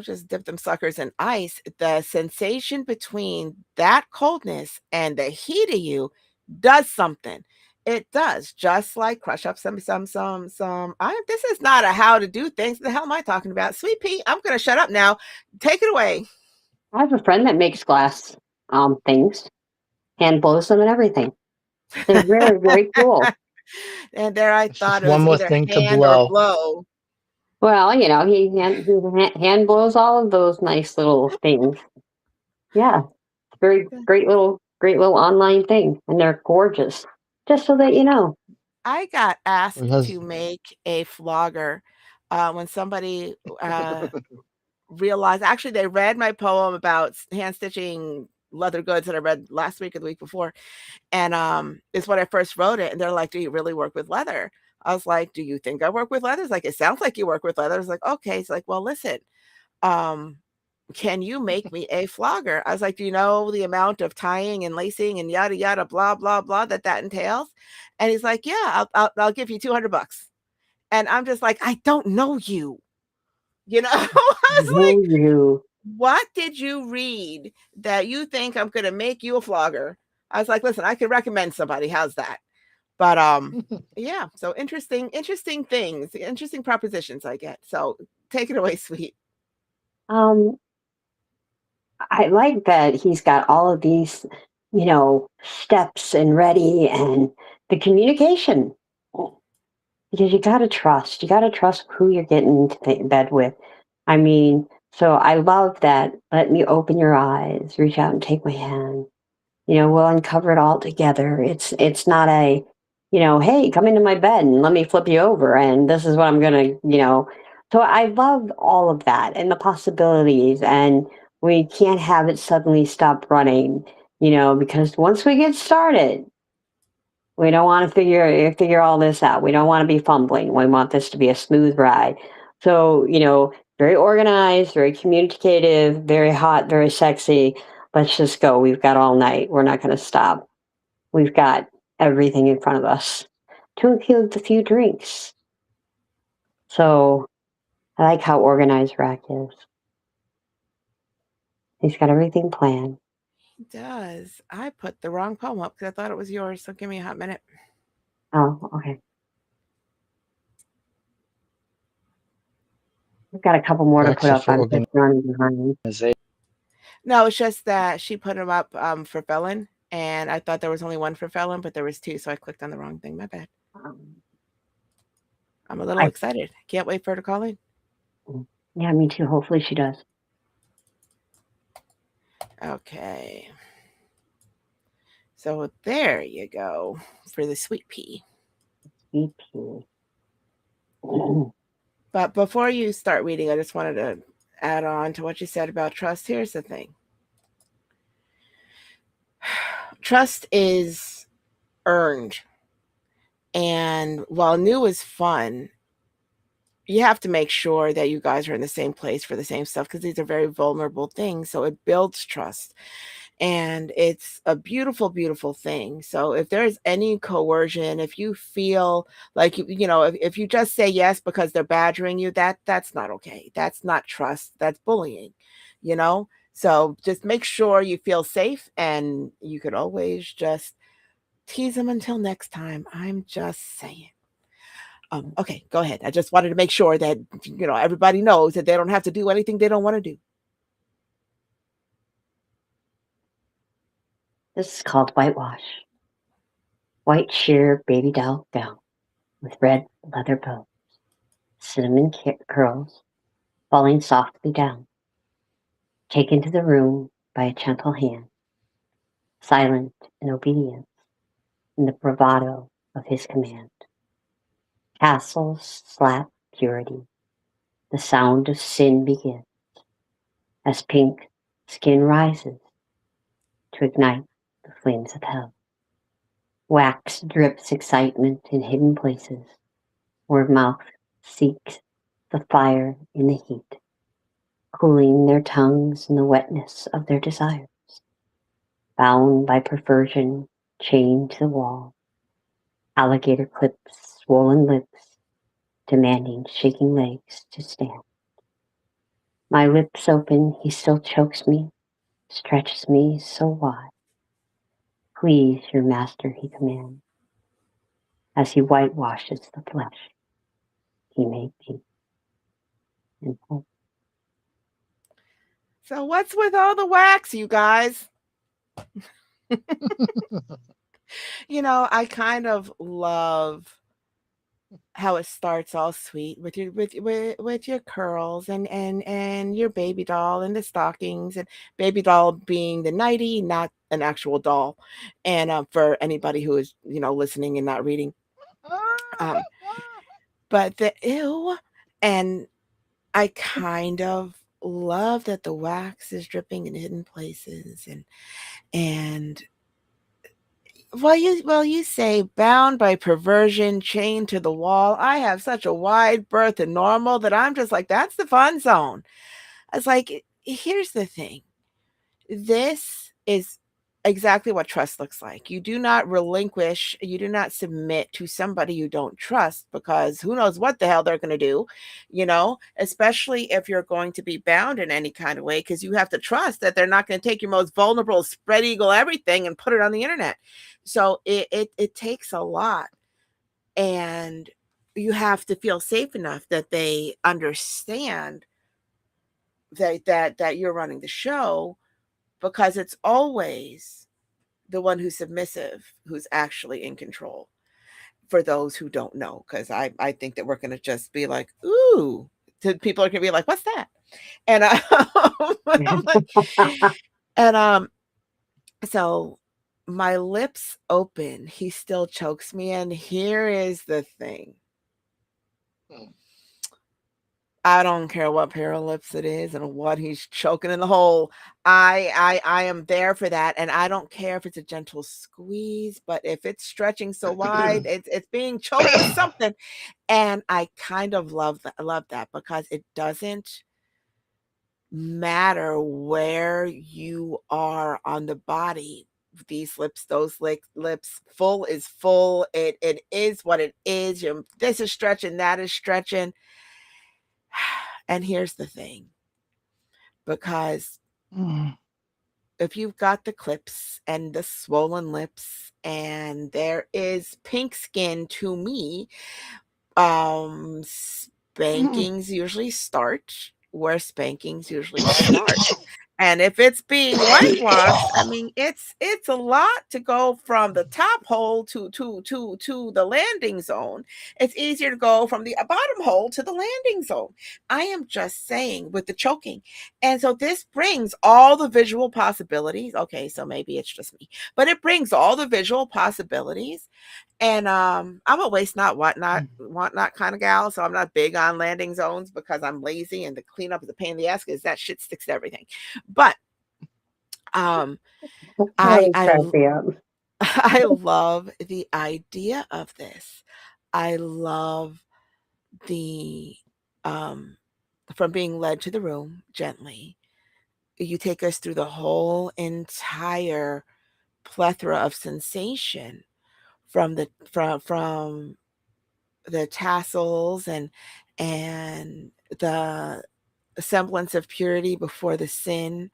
just dip them suckers in ice, the sensation between that coldness and the heat of you does something. It does, just like crush up some. This is not a how to do things. The hell am I talking about? Sweet Pea, I'm gonna shut up now. Take it away. I have a friend that makes glass things, hand blows them and everything. They're very, very cool. And there I It's thought just it one was more either thing to hand or blow. blow. Well, he hand blows all of those nice little things. Yeah, very great little online thing, and they're gorgeous. Just so that you know. I got asked Because to make a flogger when somebody realized, actually, they read my poem about hand stitching leather goods that I read last week or the week before. And it's when I first wrote it. And they're like, "Do you really work with leather?" I was like, "Do you think I work with leather?" It's like, "It sounds like you work with leather." It's like, "Okay." It's like, "Well, listen, um, can you make me a flogger?" I was like, "Do you know the amount of tying and lacing and yada yada blah blah blah that entails?" And he's like, "Yeah, I'll give you $200." And I'm just like, "I don't know you." I was No, like, you. "What did you read that you think I'm gonna make you a flogger?" I was like, "Listen, I can recommend somebody. How's that?" But yeah. So interesting things, interesting propositions I get. So take it away, sweet. Um, I like that he's got all of these, steps and ready, and the communication. Because you gotta trust. You gotta trust who you're getting into bed with. I mean, so I love that. Let me open your eyes. Reach out and take my hand. We'll uncover it all together. It's not a, hey, come into my bed and let me flip you over, and this is what I'm gonna. So I love all of that and the possibilities, and we can't have it suddenly stop running. Because once we get started, we don't want to figure all this out. We don't want to be fumbling. We want this to be a smooth ride. So, very organized, very communicative, very hot, very sexy. Let's just go. We've got all night. We're not going to stop. We've got everything in front of us to include the few drinks. So, I like how organized Rack is. He's got everything planned. He does. I put the wrong poem up because I thought it was yours. So give me a hot minute. Oh, okay. We've got a couple more to put access up. for I'm just running behind. organization. No, it's just that she put him up for felon, and I thought there was only one for felon, but there was two, so I clicked on the wrong thing. My bad. Um, I'm a little I, excited. Can't wait for her to call in. yeah, me too. Hopefully she does. Okay. So there you go for the sweet pea. EP. But before you start reading, I just wanted to add on to what you said about trust. Here's the thing. Trust is earned. And while new is fun, you have to make sure that you guys are in the same place for the same stuff because these are very vulnerable things. So it builds trust. And it's a beautiful, beautiful thing. So if there's any coercion, if you feel like if you just say yes because they're badgering you, that's not okay. That's not trust. That's bullying, you know? So just make sure you feel safe, and you could always just tease them until next time. I'm just saying. Okay, go ahead. I just wanted to make sure that everybody knows that they don't have to do anything they don't want to do. This is called whitewash. White sheer baby doll gown with red leather bow. cinnamon curls falling softly down, taken to the room by a gentle hand, silent in obedience in the bravado of his command. Castles slap purity, the sound of sin begins as pink skin rises to ignite the flames of hell. Wax drips excitement in hidden places where mouth seeks the fire in the heat, cooling their tongues in the wetness of their desires. Bound by perversion, chained to the wall, alligator clips swollen lips, demanding shaking legs to stand. My lips open, he still chokes me, stretches me so wide. Please, your master, he commands, as he whitewashes the flesh he made me. And So what's with all the wax, you guys? I kind of love how it starts all sweet with with your curls and your baby doll and the stockings, and baby doll being the nightie, not an actual doll. And for anybody who is listening and not reading, um, but the ew, and I kind of love that the wax is dripping in hidden places, and well, you say bound by perversion, chained to the wall. I have such a wide berth and normal that I'm just like, that's the fun zone. It's like, here's the thing. This is exactly what trust looks like. You do not relinquish, you do not submit to somebody you don't trust, because who knows what the hell they're going to do, especially if you're going to be bound in any kind of way, because you have to trust that they're not going to take your most vulnerable spread eagle everything and put it on the internet. So it takes a lot, and you have to feel safe enough that they understand that you're running the show, because it's always the one who's submissive who's actually in control, for those who don't know, because I think that we're going to just be like, ooh, people are going to be like, what's that? And I'm like, and so my lips open, he still chokes me, and here is the thing. I don't care what pair of lips it is and what he's choking in the hole. I am there for that, and I don't care if it's a gentle squeeze, but if it's stretching so wide, it's being choked with something. And I kind of love that because it doesn't matter where you are on the body. These lips, those lips, full is full. It is what it is. This is stretching, that is stretching. And here's the thing, because if you've got the clips and the swollen lips and there is pink skin, to me, spankings usually start where spankings usually start. And if it's being whitewashed, I mean, it's a lot to go from the top hole to the landing zone. It's easier to go from the bottom hole to the landing zone. I am just saying, with the choking. And so this brings all the visual possibilities. Okay, so maybe it's just me, but it brings all the visual possibilities. And I'm a waste not, want not kind of gal. So I'm not big on landing zones because I'm lazy, and the cleanup is a pain in the ass because that shit sticks to everything. But um I really I crack me up. I love the idea of this. I love the um from being led to the room gently. You take us through the whole entire plethora of sensation, from the tassels and the semblance of purity before the sin,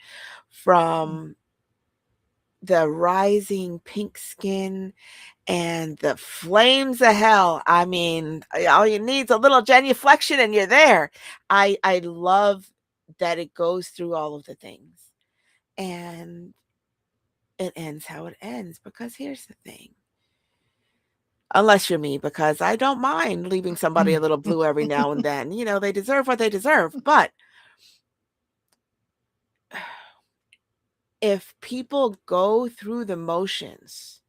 from the rising pink skin and the flames of hell. I mean, all you need is a little genuflection and you're there. I love that it goes through all of the things, and it ends how it ends, because here's the thing. unless you're me, because I don't mind leaving somebody a little blue every now and then. You know, they deserve what they deserve. But if people go through the motions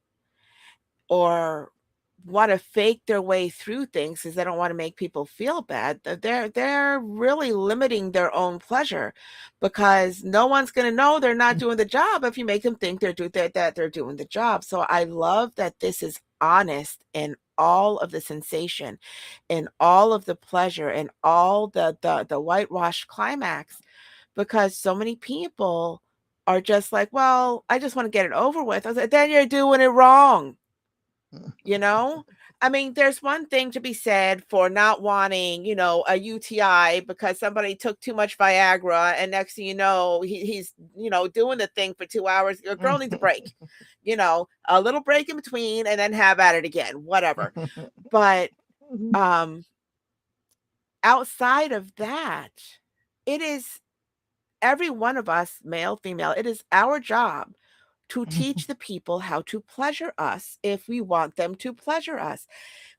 or want to fake their way through things because they don't want to make people feel bad, they're really limiting their own pleasure, because no one's going to know they're not doing the job if you make them think that they're doing the job. So I love that this is honest in all of the sensation, in all of the pleasure, and all the whitewashed climax, because so many people are just like, well, I just want to get it over with. I was like, then you're doing it wrong. You know, I mean, there's one thing to be said for not wanting, a UTI because somebody took too much Viagra, and next thing you know, he's, doing the thing for 2 hours. Your girl needs a break, a little break in between, and then have at it again, whatever. But outside of that, it is every one of us, male, female, it is our job to teach the people how to pleasure us if we want them to pleasure us.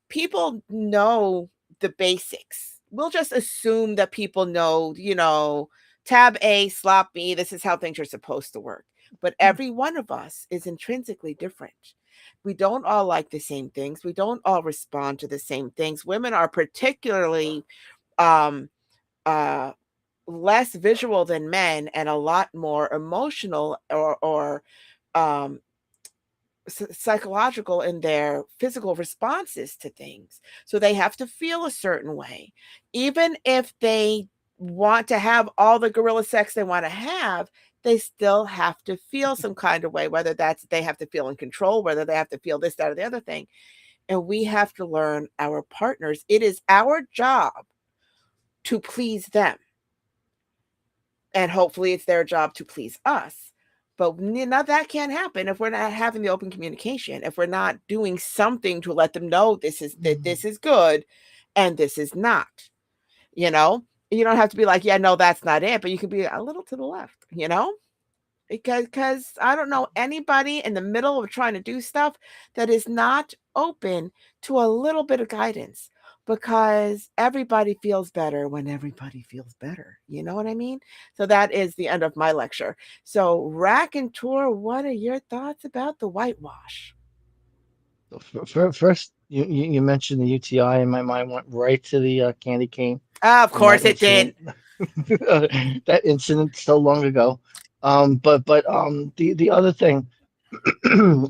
People know the basics. We'll just assume that people know, tab A, slop B, this is how things are supposed to work. But every one of us is intrinsically different. We don't all like the same things. We don't all respond to the same things. Women are particularly um uh less visual than men and a lot more emotional or um psychological in their physical responses to things. So they have to feel a certain way. Even if they want to have all the gorilla sex they want to have, they still have to feel some kind of way, whether that's they have to feel in control, whether they have to feel this, that, or the other thing. And we have to learn our partners. It is our job to please them. And hopefully it's their job to please us. But now that can't happen if we're not having the open communication, if we're not doing something to let them know this is good and this is not. You know, you don't have to be like, yeah, no, that's not it, but you can be a little to the left, because I don't know anybody in the middle of trying to do stuff that is not open to a little bit of guidance, because everybody feels better when everybody feels better. You know what I mean? So that is the end of my lecture. So Rack and Tour, what are your thoughts about the whitewash? First, you mentioned the UTI, and my mind went right to the candy cane Of and that course it did. incident. That incident so long ago. The other thing,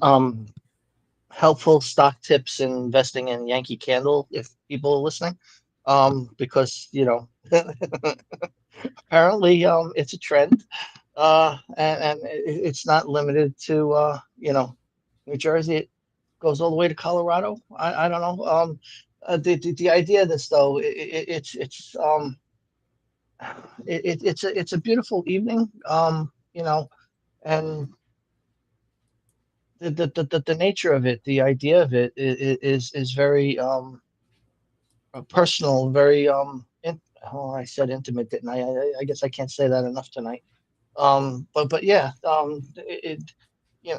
um, helpful stock tips in investing in Yankee Candle if people are listening, because apparently it's a trend, and it's not limited to New Jersey. It goes all the way to Colorado. I don't know. The idea of this though, it's a beautiful evening. And the nature of it, the idea of it is very personal, very oh, I said intimate, didn't I? I guess I can't say that enough tonight. But yeah, you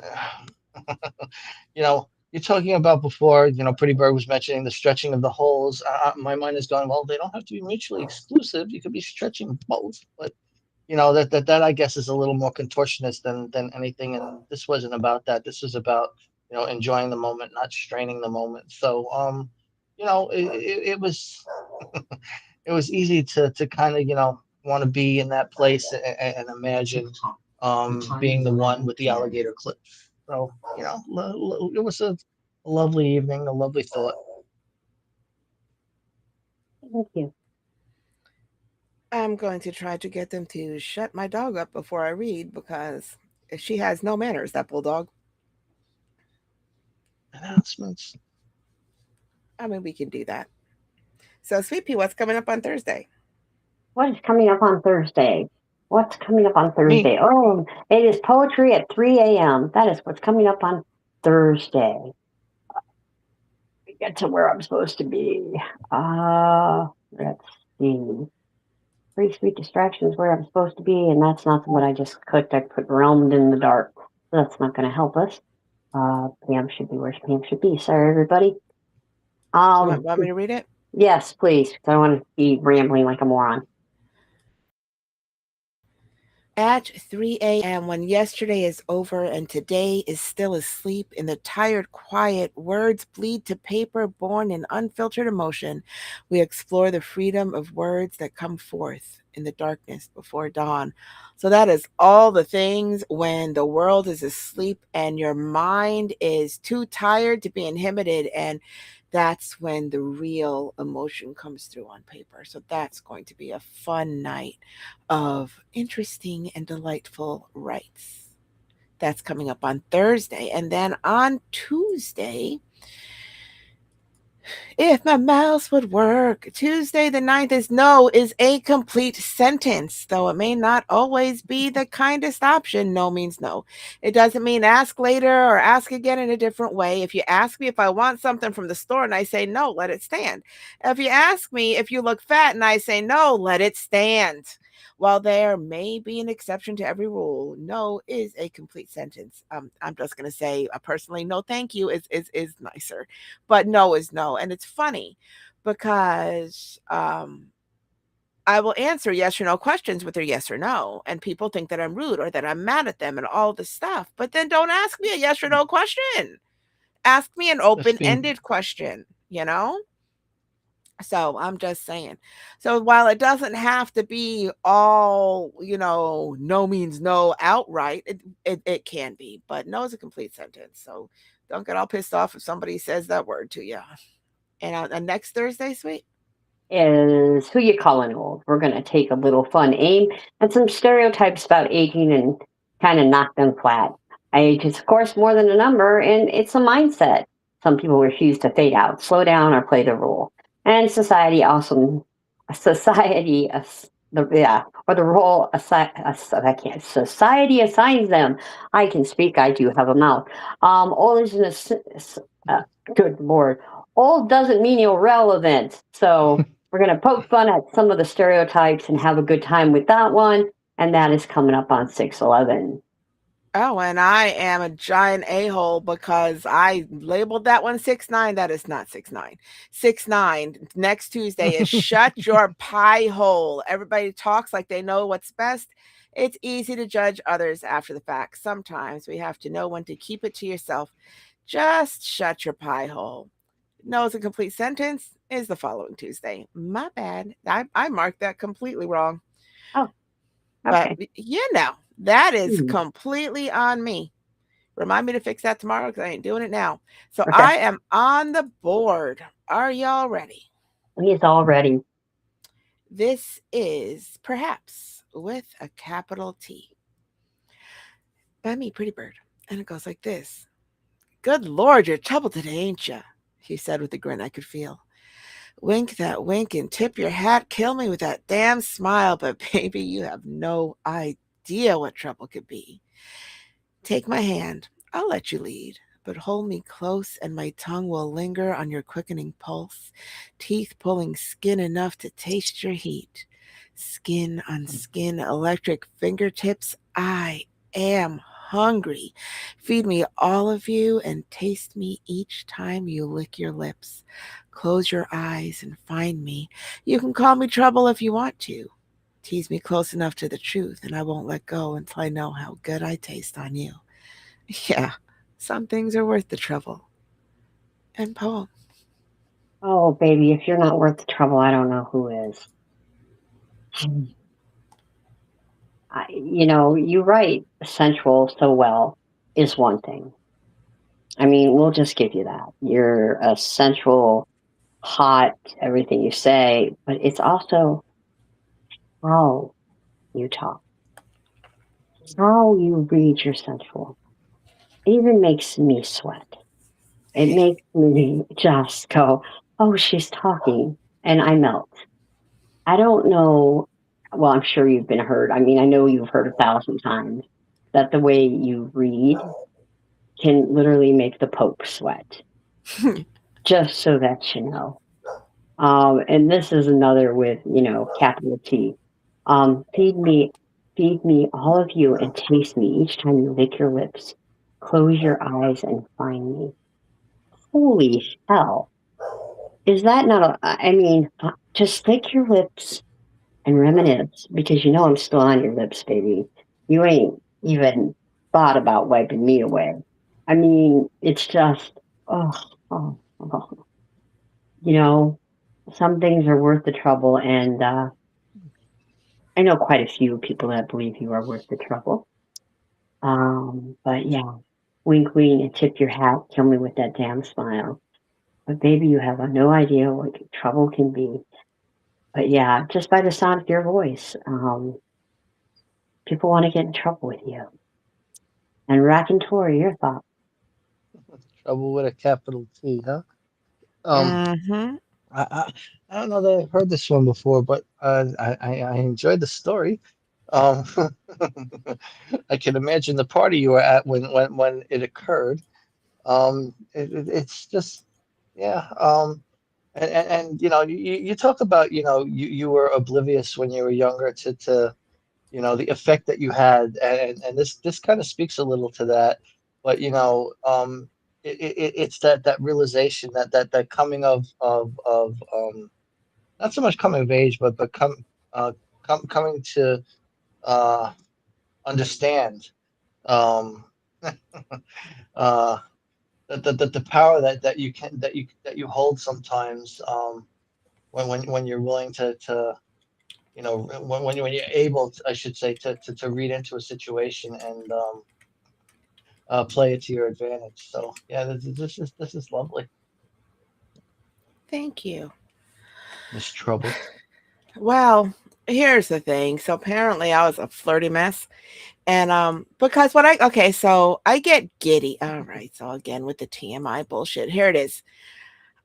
know, you're talking about before, Pretty Bird was mentioning the stretching of the holes. My mind is going, well, they don't have to be mutually exclusive. You could be stretching both, but that I guess is a little more contortionist than anything. And this wasn't about that. This was about enjoying the moment, not straining the moment. So it was it was easy to kind of want to be in that place and imagine being the one with the alligator clip. So it was a lovely evening, a lovely thought. Thank you. I'm going to try to get them to shut my dog up before I read, because she has no manners, that bulldog. Announcements. I mean, we can do that. So, Sweet Pea, what's coming up on Thursday? What is coming up on Thursday? What's coming up on Me. Thursday? Oh, it is poetry at 3 a.m. That is what's coming up on Thursday. Get to where I'm supposed to be. Let's see. Pretty Sweet Distractions where I'm supposed to be, and that's not what I just clicked. I put realmed in the dark. So that's not going to help us. Pam should be where Pam should be. Sorry, everybody. Want me to read it? Yes, please. 'Cause I don't want to be rambling like a moron. At 3 a.m., when yesterday is over and today is still asleep, in the tired quiet, words bleed to paper born in unfiltered emotion. We explore the freedom of words that come forth in the darkness before dawn. So, that is all the things when the world is asleep and your mind is too tired to be inhibited. And that's when the real emotion comes through on paper. So, that's going to be a fun night of interesting and delightful rites. That's coming up on Thursday. And then on Tuesday, if my mouse would work, Tuesday the 9th is a complete sentence, though it may not always be the kindest option. No means no. It doesn't mean ask later or ask again in a different way. If you ask me if I want something from the store and I say no, let it stand. If you ask me if you look fat and I say no, let it stand. While there may be an exception to every rule, no is a complete sentence. I'm just going to say, personally, no, thank you is nicer, but no is no. And it's funny because I will answer yes or no questions with a yes or no, and people think that I'm rude or that I'm mad at them and all this stuff. But then don't ask me a yes or no question. Ask me an That's being open-ended question, you know? So I'm just saying. So while it doesn't have to be all, no means no outright, it can be, but no is a complete sentence. So don't get all pissed off if somebody says that word to you. And next Thursday, sweet. Is Who You Calling Old? We're going to take a little fun aim at some stereotypes about aging and kind of knock them flat. Age is, of course, more than a number, and it's a mindset. Some people refuse to fade out, slow down, or play the role. And society, or the role I can't. Society assigns them. I can speak. I do have a mouth. Old is good lord. Old doesn't mean irrelevant. So we're going to poke fun at some of the stereotypes and have a good time with that one. And that is coming up on 6/11. Oh, and I am a giant a-hole because I labeled that one 6'9". That is not 6'9". 6'9". Next Tuesday is shut your pie hole. Everybody talks like they know what's best. It's easy to judge others after the fact. Sometimes we have to know when to keep it to yourself. Just shut your pie hole. No is a complete sentence is the following Tuesday. My bad. I marked that completely wrong. Oh, But, okay. that is Hmm. completely on me. Remind me to fix that tomorrow because I ain't doing it now. So Okay. I am on the board. Are y'all ready? He's all ready. This is perhaps with a capital T. By me, Pretty Bird. And it goes like this. Good Lord, you're troubled today, ain't you? He said with a grin I could feel. Wink that wink and tip your hat. Kill me with that damn smile. But baby, you have no idea what trouble could be. Take my hand. I'll let you lead, but hold me close and my tongue will linger on your quickening pulse, teeth pulling skin enough to taste your heat. Skin on skin, electric fingertips. I am hungry. Feed me all of you and taste me each time you lick your lips. Close your eyes and find me. You can call me trouble if you want to. Tease me close enough to the truth, and I won't let go until I know how good I taste on you. Yeah, some things are worth the trouble. And poem. Oh, baby, if you're not worth the trouble, I don't know who is. You write sensual so well is one thing. I mean, we'll just give you that. You're a sensual, hot, everything you say, but it's also how you talk, how you read your sensual. It even makes me sweat. It makes me just go, oh, she's talking, and I melt. I don't know. Well, I'm sure you've been heard. I mean, I know you've heard 1,000 times that the way you read can literally make the Pope sweat, just so that you know. And this is another with, capital T. Feed me, feed me, all of you, and taste me each time you lick your lips. Close your eyes and find me. Holy hell. Is that not I mean, just lick your lips and reminisce because you know I'm still on your lips, baby. You ain't even thought about wiping me away. I mean, it's just, oh, oh, oh. You know, some things are worth the trouble, and I know quite a few people that believe you are worth the trouble. But yeah, wink, wink, and tip your hat. Kill me with that damn smile. But baby, you have no idea what trouble can be. But yeah, just by the sound of your voice, people want to get in trouble with you. And Raconteur, your thoughts. Trouble with a capital T, huh? Um, Mm-hmm. I, I, I don't know that I've heard this one before, but I enjoyed the story. Um, I can imagine the party you were at when it occurred. It's just, yeah. And you know, you talk about, you know, you were oblivious when you were younger to you know the effect that you had, and this kind of speaks a little to that. But you know, it's that realization that coming of not so much coming of age, but uh coming to uh understand um uh the power that you can that you hold sometimes, when you're willing to you know when you're able to, I should say, to read into a situation and play it to your advantage. So yeah, this is lovely, Thank you. Miss Trouble. Well, here's the thing. So apparently I was a flirty mess. And because when I okay, so I get giddy. All right. So again with the TMI bullshit. Here it is.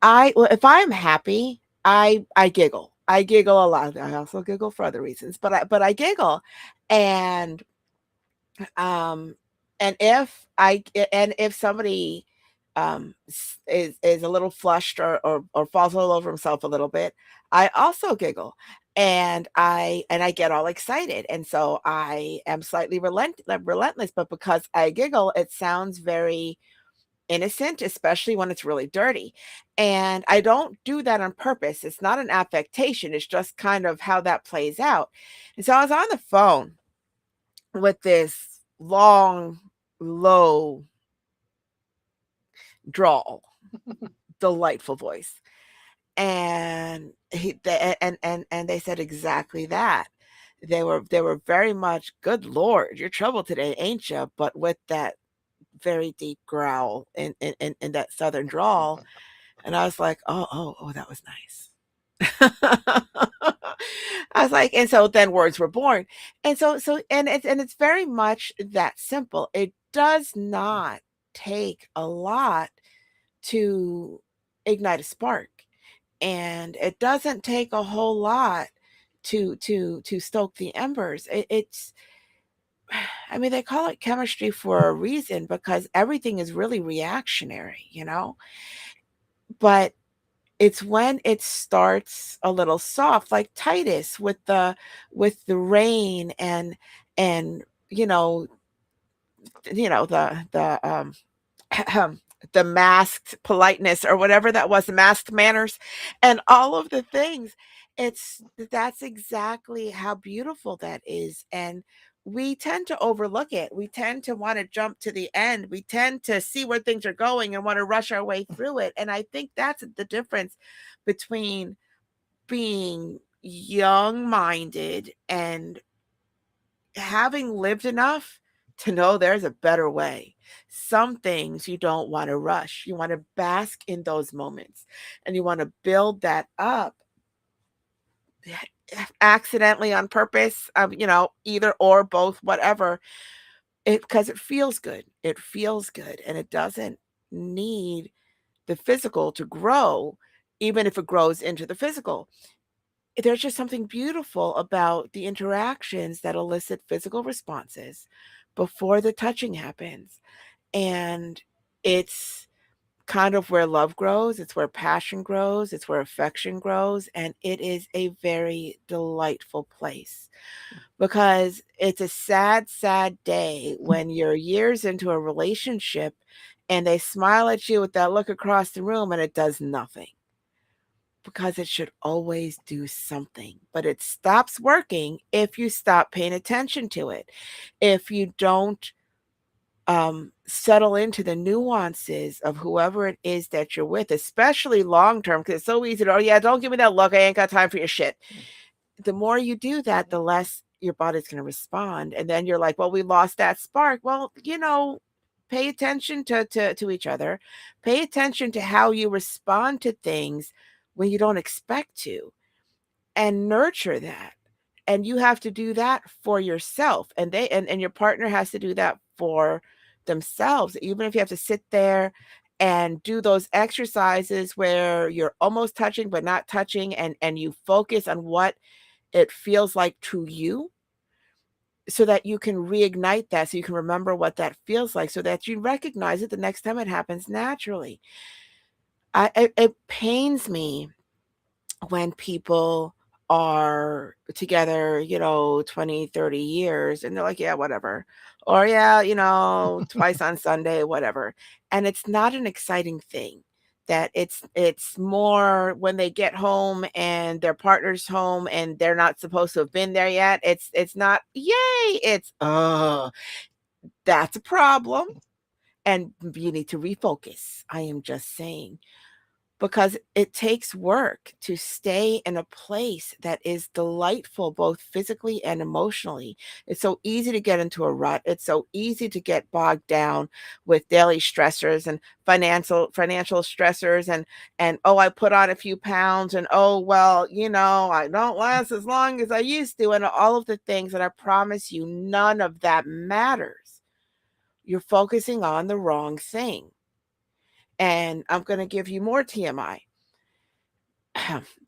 If I'm happy, I giggle. I giggle a lot. I also giggle for other reasons, but I giggle. And um and if somebody is a little flushed or falls all over himself a little bit, I also giggle, and I get all excited, and so I am slightly relentless, but because I giggle, it sounds very innocent, especially when it's really dirty. And I don't do that on purpose. It's not an affectation, it's just kind of how that plays out. And so I was on the phone with this long, low drawl, delightful voice. And and they said exactly that. They were very much, good Lord, you're trouble today, ain't you? But with that very deep growl in that southern drawl. And I was like, oh, that was nice. I was like, and so then words were born. And it's very much that simple. It does not take a lot to ignite a spark. And it doesn't take a whole lot to stoke the embers. It's I mean, they call it chemistry for a reason because everything is really reactionary, you know? But it's when it starts a little soft, like Titus with the rain and the the masked politeness or whatever that was, the masked manners and all of the things. That's exactly how beautiful that is. And we tend to overlook it. We tend to want to jump to the end. We tend to see where things are going and want to rush our way through it. And I think that's the difference between being young minded and having lived enough to know there's a better way. Some things you don't want to rush. You want to bask in those moments and you want to build that up accidentally on purpose, either or both, whatever. Because it feels good. It feels good and it doesn't need the physical to grow, even if it grows into the physical. There's just something beautiful about the interactions that elicit physical responses before the touching happens. And it's kind of where love grows, it's where passion grows, it's where affection grows. And it is a very delightful place because it's a sad, sad day when you're years into a relationship and they smile at you with that look across the room and it does nothing. because it should always do something, but it stops working if you stop paying attention to it. If you don't settle into the nuances of whoever it is that you're with, especially long term, because it's so easy to, oh, yeah, don't give me that look. I ain't got time for your shit. The more you do that, the less your body's going to respond. And then you're like, well, we lost that spark. Well, pay attention to each other. Pay attention to how you respond to things when you don't expect to, and nurture that. And you have to do that for yourself. And and your partner has to do that for themselves. Even if you have to sit there and do those exercises where you're almost touching but not touching, and you focus on what it feels like to you, so that you can reignite that, so you can remember what that feels like, so that you recognize it the next time it happens naturally. It pains me when people are together, 20, 30 years, and they're like, yeah, whatever. Or, yeah, twice on Sunday, whatever. And it's not an exciting thing. That it's more when they get home and their partner's home and they're not supposed to have been there yet. It's not yay. It's that's a problem. And you need to refocus. I am just saying, because it takes work to stay in a place that is delightful, both physically and emotionally. It's so easy to get into a rut. It's so easy to get bogged down with daily stressors and financial stressors, and oh, I put on a few pounds, and oh, well, I don't last as long as I used to, and all of the things. And I promise you, none of that matters. You're focusing on the wrong thing. And I'm going to give you more TMI.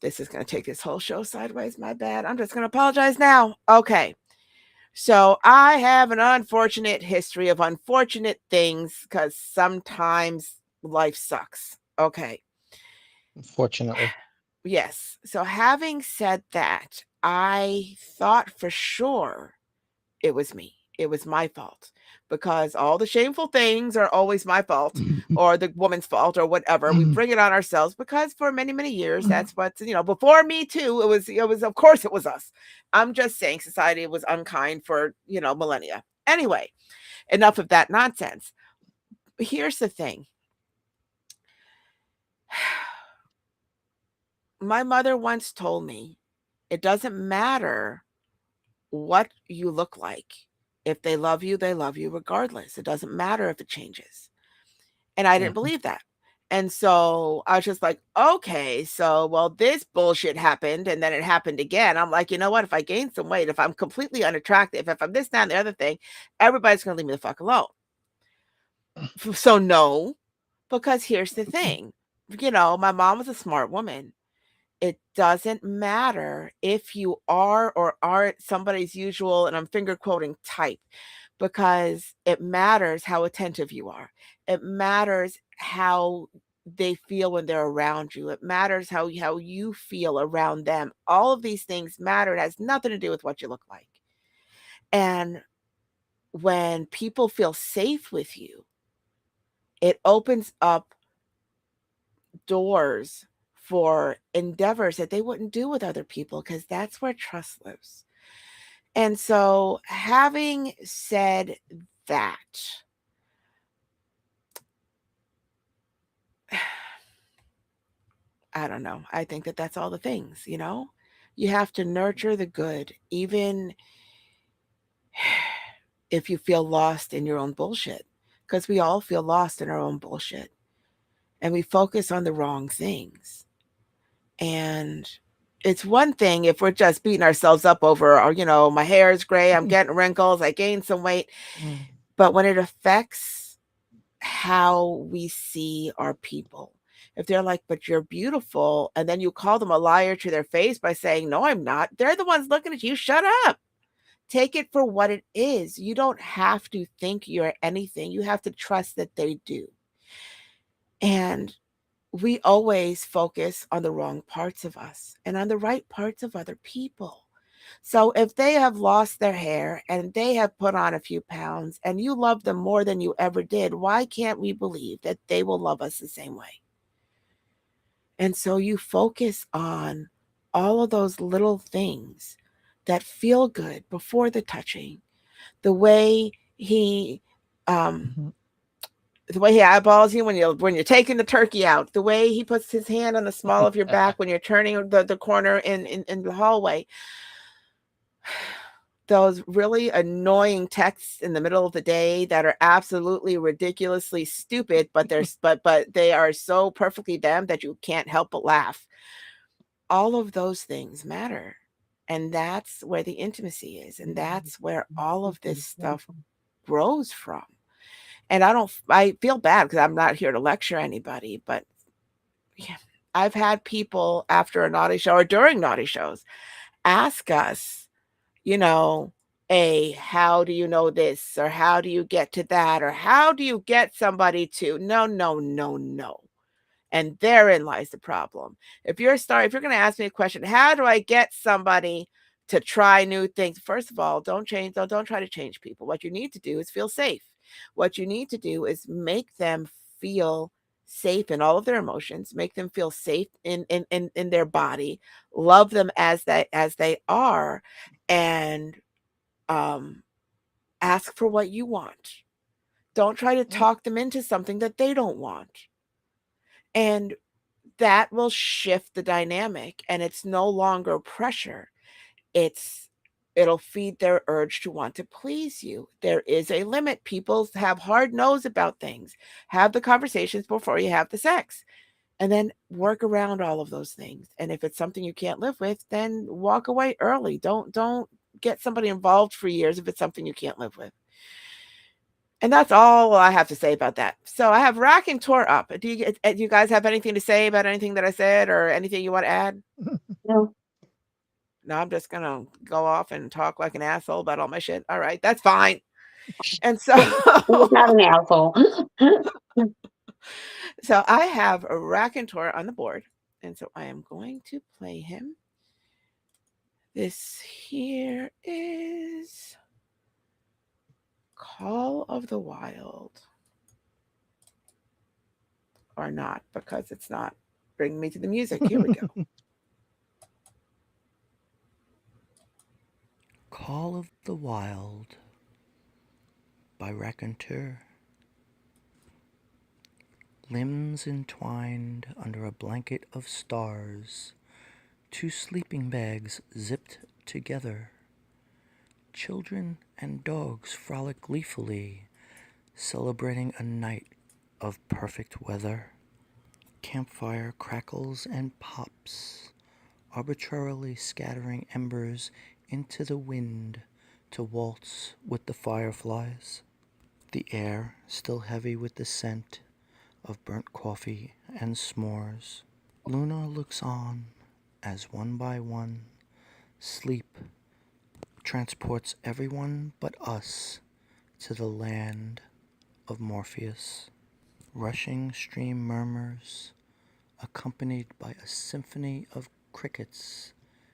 This is going to take this whole show sideways. My bad. I'm just going to apologize now. Okay. So I have an unfortunate history of unfortunate things, because sometimes life sucks. Okay. Unfortunately. Yes. So having said that, I thought for sure it was me. It was my fault, because all the shameful things are always my fault, or the woman's fault, or whatever. We bring it on ourselves, because for many, many years, that's what, before me too, it was, of course it was us. I'm just saying society was unkind for, millennia. Anyway, enough of that nonsense. Here's the thing. My mother once told me, it doesn't matter what you look like. If they love you regardless. It doesn't matter if it changes. And I didn't believe that. And so I was just like, okay, so, well, this bullshit happened, and then it happened again. I'm like, you know what? If I gain some weight, if I'm completely unattractive, if I'm this, that, and the other thing, everybody's going to leave me the fuck alone. So no, because here's the thing. My mom was a smart woman. It doesn't matter if you are or aren't somebody's usual, and I'm finger quoting, type, because it matters how attentive you are. It matters how they feel when they're around you. It matters how you feel around them. All of these things matter. It has nothing to do with what you look like. And when people feel safe with you, it opens up doors for endeavors that they wouldn't do with other people, because that's where trust lives. And so, having said that, I don't know. I think that that's all the things, You have to nurture the good, even if you feel lost in your own bullshit, because we all feel lost in our own bullshit, and we focus on the wrong things. And it's one thing if we're just beating ourselves up over, or, my hair is gray, I'm getting wrinkles, I gained some weight. But when it affects how we see our people, if they're like, but you're beautiful, and then you call them a liar to their face by saying, no, I'm not. They're the ones looking at you. Shut up. Take it for what it is. You don't have to think you're anything. You have to trust that they do. And we always focus on the wrong parts of us and on the right parts of other people. So if they have lost their hair and they have put on a few pounds and you love them more than you ever did, why can't we believe that they will love us the same way? And so you focus on all of those little things that feel good before the touching, the way he the way he eyeballs you when you're taking the turkey out, the way he puts his hand on the small of your back when you're turning the corner in the hallway. Those really annoying texts in the middle of the day that are absolutely ridiculously stupid, but but they are so perfectly them that you can't help but laugh. All of those things matter. And that's where the intimacy is. And that's where all of this stuff grows from. And I feel bad because I'm not here to lecture anybody, but yeah, I've had people after a naughty show or during naughty shows ask us, you know, how do you know this? Or how do you get to that? Or how do you get somebody to? No, no, no, no. And therein lies the problem. If you're going to ask me a question, how do I get somebody to try new things? First of all, don't try to change people. What you need to do is feel safe. What you need to do is make them feel safe in all of their emotions, make them feel safe in their body, love them as they are, and ask for what you want. Don't try to talk them into something that they don't want. And that will shift the dynamic, and it's no longer pressure. It'll feed their urge to want to please you. There is a limit. People have hard nose about things. Have the conversations before you have the sex, and then work around all of those things. And if it's something you can't live with, then walk away early. Don't get somebody involved for years if it's something you can't live with. And that's all I have to say about that. So I have Racking Tour up. Do you guys have anything to say about anything that I said or anything you want to add? No. No, I'm just going to go off and talk like an asshole about all my shit. All right, that's fine. And so He's not an asshole. so I have a Racking Tour on the board. And so I am going to play him. This here is Call of the Wild. Or not, because it's not bringing me to the music. Here we go. Call of the Wild by Raconteur. Limbs entwined under a blanket of stars, two sleeping bags zipped together. Children and dogs frolic gleefully, celebrating a night of perfect weather. Campfire crackles and pops, arbitrarily scattering embers into the wind to waltz with the fireflies. The air still heavy with the scent of burnt coffee and s'mores. Luna looks on as one by one sleep transports everyone but us to the land of Morpheus. Rushing stream murmurs, accompanied by a symphony of crickets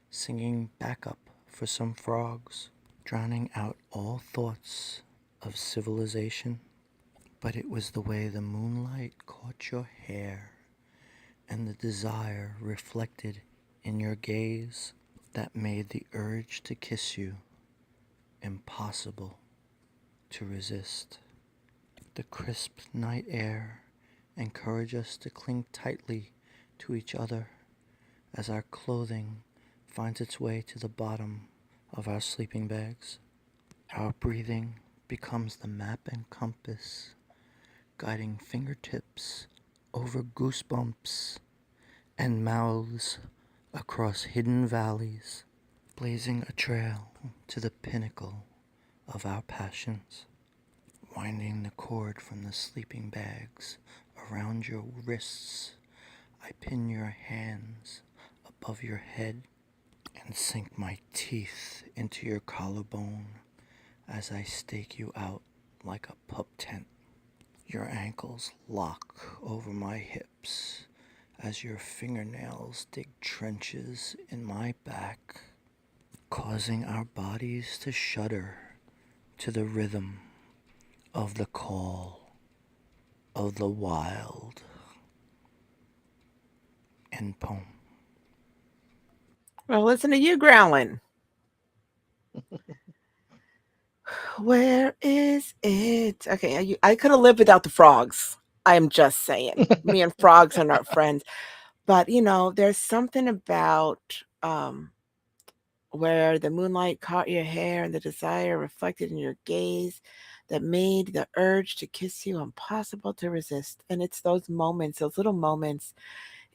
singing backup for some frogs, drowning out all thoughts of civilization. But it was the way the moonlight caught your hair and the desire reflected in your gaze that made the urge to kiss you impossible to resist. The crisp night air encouraged us to cling tightly to each other as our clothing finds its way to the bottom of our sleeping bags. Our breathing becomes the map and compass, guiding fingertips over goosebumps and mouths across hidden valleys, blazing a trail to the pinnacle of our passions. Winding the cord from the sleeping bags around your wrists, I pin your hands above your head and sink my teeth into your collarbone as I stake you out like a pup tent. Your ankles lock over my hips as your fingernails dig trenches in my back, causing our bodies to shudder to the rhythm of the call of the wild. End poem. Well, listen to you growling. Where is it? Okay, I could have lived without the frogs. I'm just saying. Me and frogs are not friends. But, there's something about where the moonlight caught your hair and the desire reflected in your gaze that made the urge to kiss you impossible to resist. And it's those moments, those little moments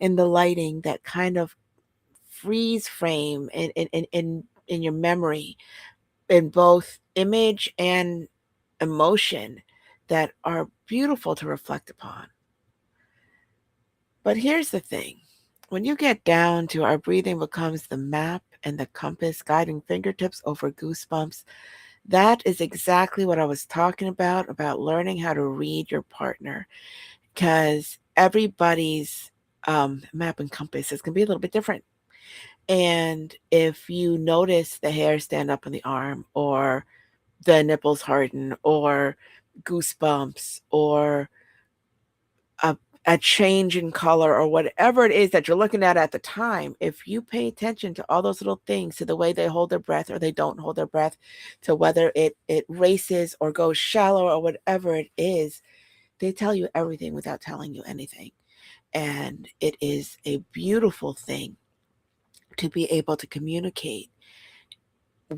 in the lighting that kind of freeze frame in your memory in both image and emotion that are beautiful to reflect upon. But here's the thing. When you get down to our breathing becomes the map and the compass guiding fingertips over goosebumps, that is exactly what I was talking about learning how to read your partner. Because everybody's map and compass is going to be a little bit different. And if you notice the hair stand up on the arm, or the nipples harden, or goosebumps, or a, a change in color, or whatever it is that you're looking at the time, if you pay attention to all those little things, to the way they hold their breath or they don't hold their breath, to whether it races or goes shallow or whatever it is, they tell you everything without telling you anything. And it is a beautiful thing to be able to communicate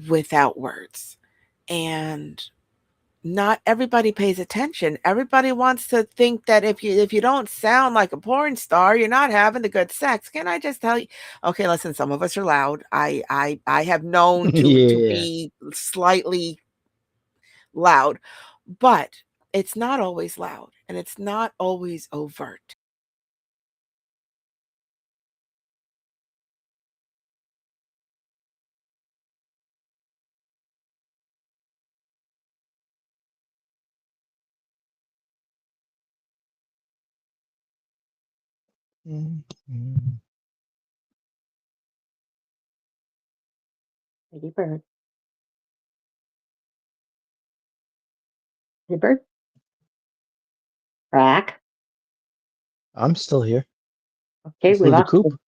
without words. And not everybody pays attention. Everybody wants to think that if you don't sound like a porn star, you're not having the good sex. Can I just tell you? Okay, listen, some of us are loud. I have known to Yeah. be slightly loud, but it's not always loud and it's not always overt. Mhm. Lady Bird. Lady Bird. Rack. I'm still here. Okay, You we flew the lost. coop.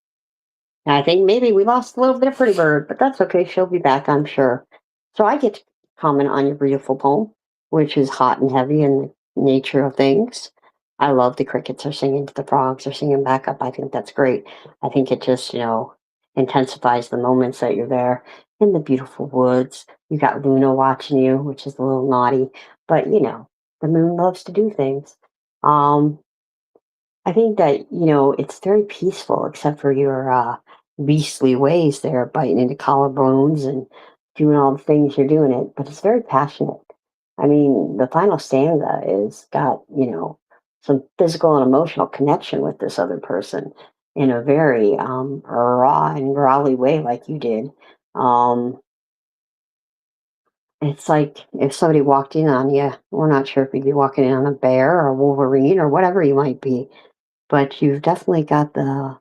I think maybe we lost a little bit of Pretty Bird, but that's okay. She'll be back, I'm sure. So I get to comment on your beautiful poem, which is hot and heavy in the nature of things. I love the crickets are singing to the frogs are singing back up. I think that's great. I think it just, intensifies the moments that you're there in the beautiful woods. You got Luna watching you, which is a little naughty, but the moon loves to do things. Um, I think that, it's very peaceful except for your beastly ways there, biting into collarbones and doing all the things you're doing it, but it's very passionate. I mean, the final stanza is got, some physical and emotional connection with this other person in a very raw and growly way, like you did. Um, it's like if somebody walked in on you, we're not sure if you'd be walking in on a bear or a wolverine or whatever you might be, but you've definitely got the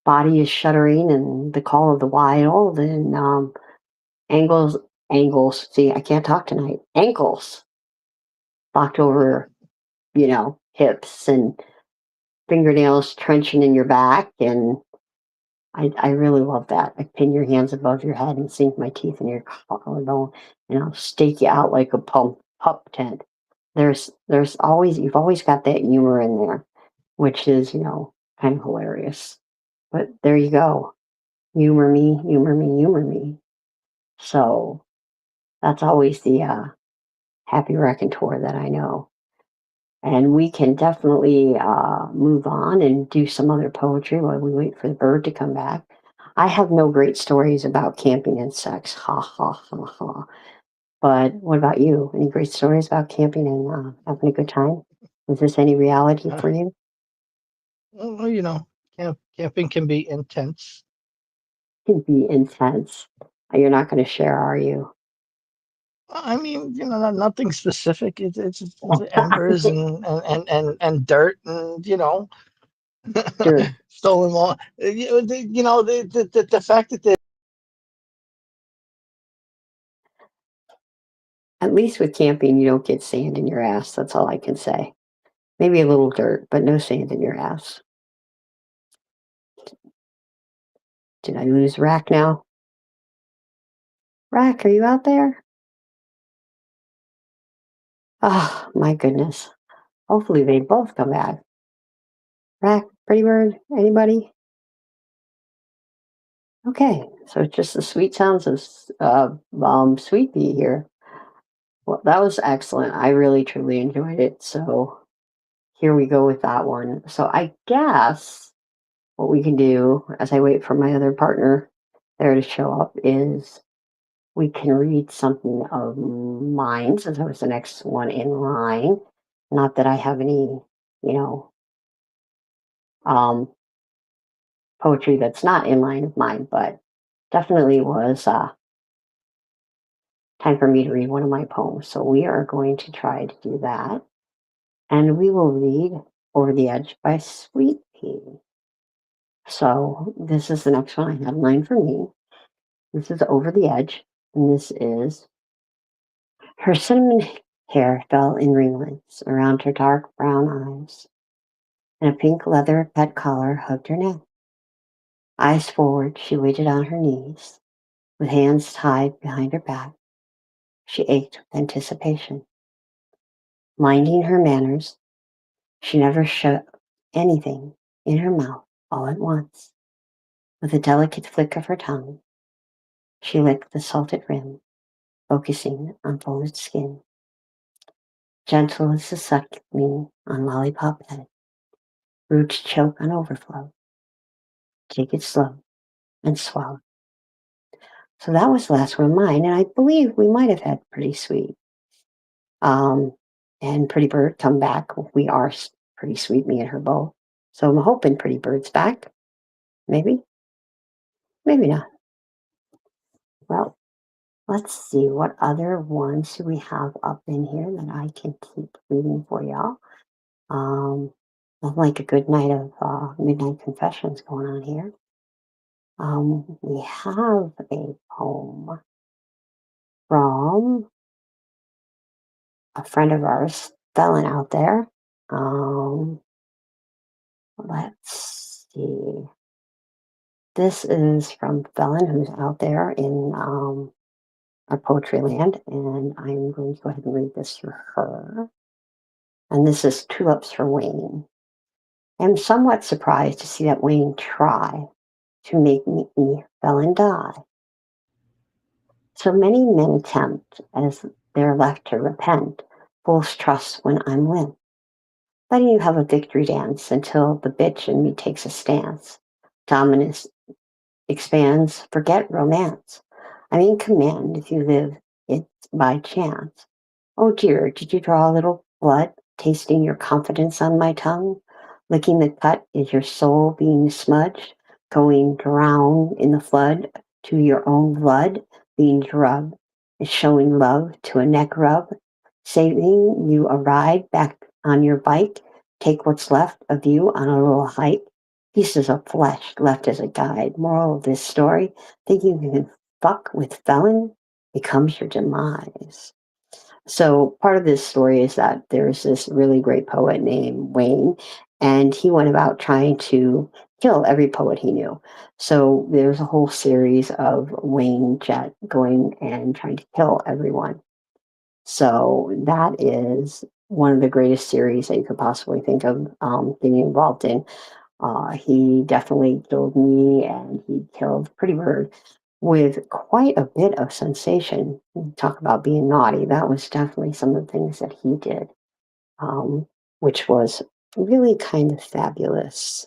body is shuddering and the call of the wild and angles angles. See, I can't talk tonight. Ankles locked over, hips and fingernails trenching in your back. And I really love that. I pin your hands above your head and sink my teeth in your collarbone and I'll stake you out like a pup tent. There's always you've always got that humor in there, which is, kind of hilarious. But there you go. Humor me, humor me, humor me. So that's always the happy raconteur that I know. And we can definitely move on and do some other poetry while we wait for the bird to come back. I have no great stories about camping and sex. Ha ha ha ha. But what about you? Any great stories about camping and having a good time? Is this any reality Uh, for you? well, camping can be intense. It can be intense. You're not going to share, are you? I mean, nothing specific. It's embers and dirt and Sure. stolen wall. The fact that At least with camping, you don't get sand in your ass. That's all I can say. Maybe a little dirt, but no sand in your ass. Did I lose Rack now? Rack, are you out there? Oh, my goodness. Hopefully they both come back. Rack, Pretty Bird, anybody? Okay, so it's just the sweet sounds of Sweet Pea here. Well, that was excellent. I really truly enjoyed it. So here we go with that one. So I guess what we can do as I wait for my other partner there to show up is we can read something of mine since I was the next one in line. Not that I have any, you know, um, poetry that's not in line of mine, but definitely was time for me to read one of my poems. So we are going to try to do that. And we will read Over the Edge by Sweet Pea. So this is the next one I have in line for me. This is Over the Edge, and this is her cinnamon hair fell in ringlets around her dark brown eyes, and a pink leather pet collar hugged her neck. Eyes forward, she waited on her knees, with hands tied behind her back. She ached with anticipation. Minding her manners, she never shoved anything in her mouth all at once. With a delicate flick of her tongue, she licked the salted rim, focusing on folded skin. Gentle as the suckling on lollipop head, roots choke on overflow. Take it slow and swallow. So that was the last one of mine, and I believe we might have had Pretty Sweet. And Pretty Bird come back. We are Pretty Sweet, me and her both. So I'm hoping Pretty Bird's back. Maybe. Maybe not. Well, let's see what other ones do we have up in here that I can keep reading for y'all. Like a good night of midnight confessions going on here. We have a poem from a friend of ours, Felon out there. Let's see. This is from Felon, who's out there in our poetry land, and I'm going to go ahead and read this for her. And this is Tulips for Wayne. I'm somewhat surprised to see that Wayne try to make me, Felon, die. So many men attempt, as they're left to repent, false trust when I'm with. Letting you have a victory dance until the bitch in me takes a stance. Dominance expands, forget romance. I'm in command if you live it by chance. Oh dear, did you draw a little blood, tasting your confidence on my tongue? Licking the cut is your soul being smudged, going drown in the flood to your own blood, being drugged, is showing love to a neck rub, saving you a ride back on your bike, take what's left of you on a little hike, pieces of flesh left as a guide. Moral of this story, thinking you can fuck with Felon becomes your demise. So part of this story is that there's this really great poet named Wayne, and he went about trying to kill every poet he knew. So there's a whole series of Wayne Jet going and trying to kill everyone. So that is one of the greatest series that you could possibly think of being involved in. He definitely killed me, and he killed Pretty Bird with quite a bit of sensation. Talk about being naughty. That was definitely some of the things that he did, which was really kind of fabulous.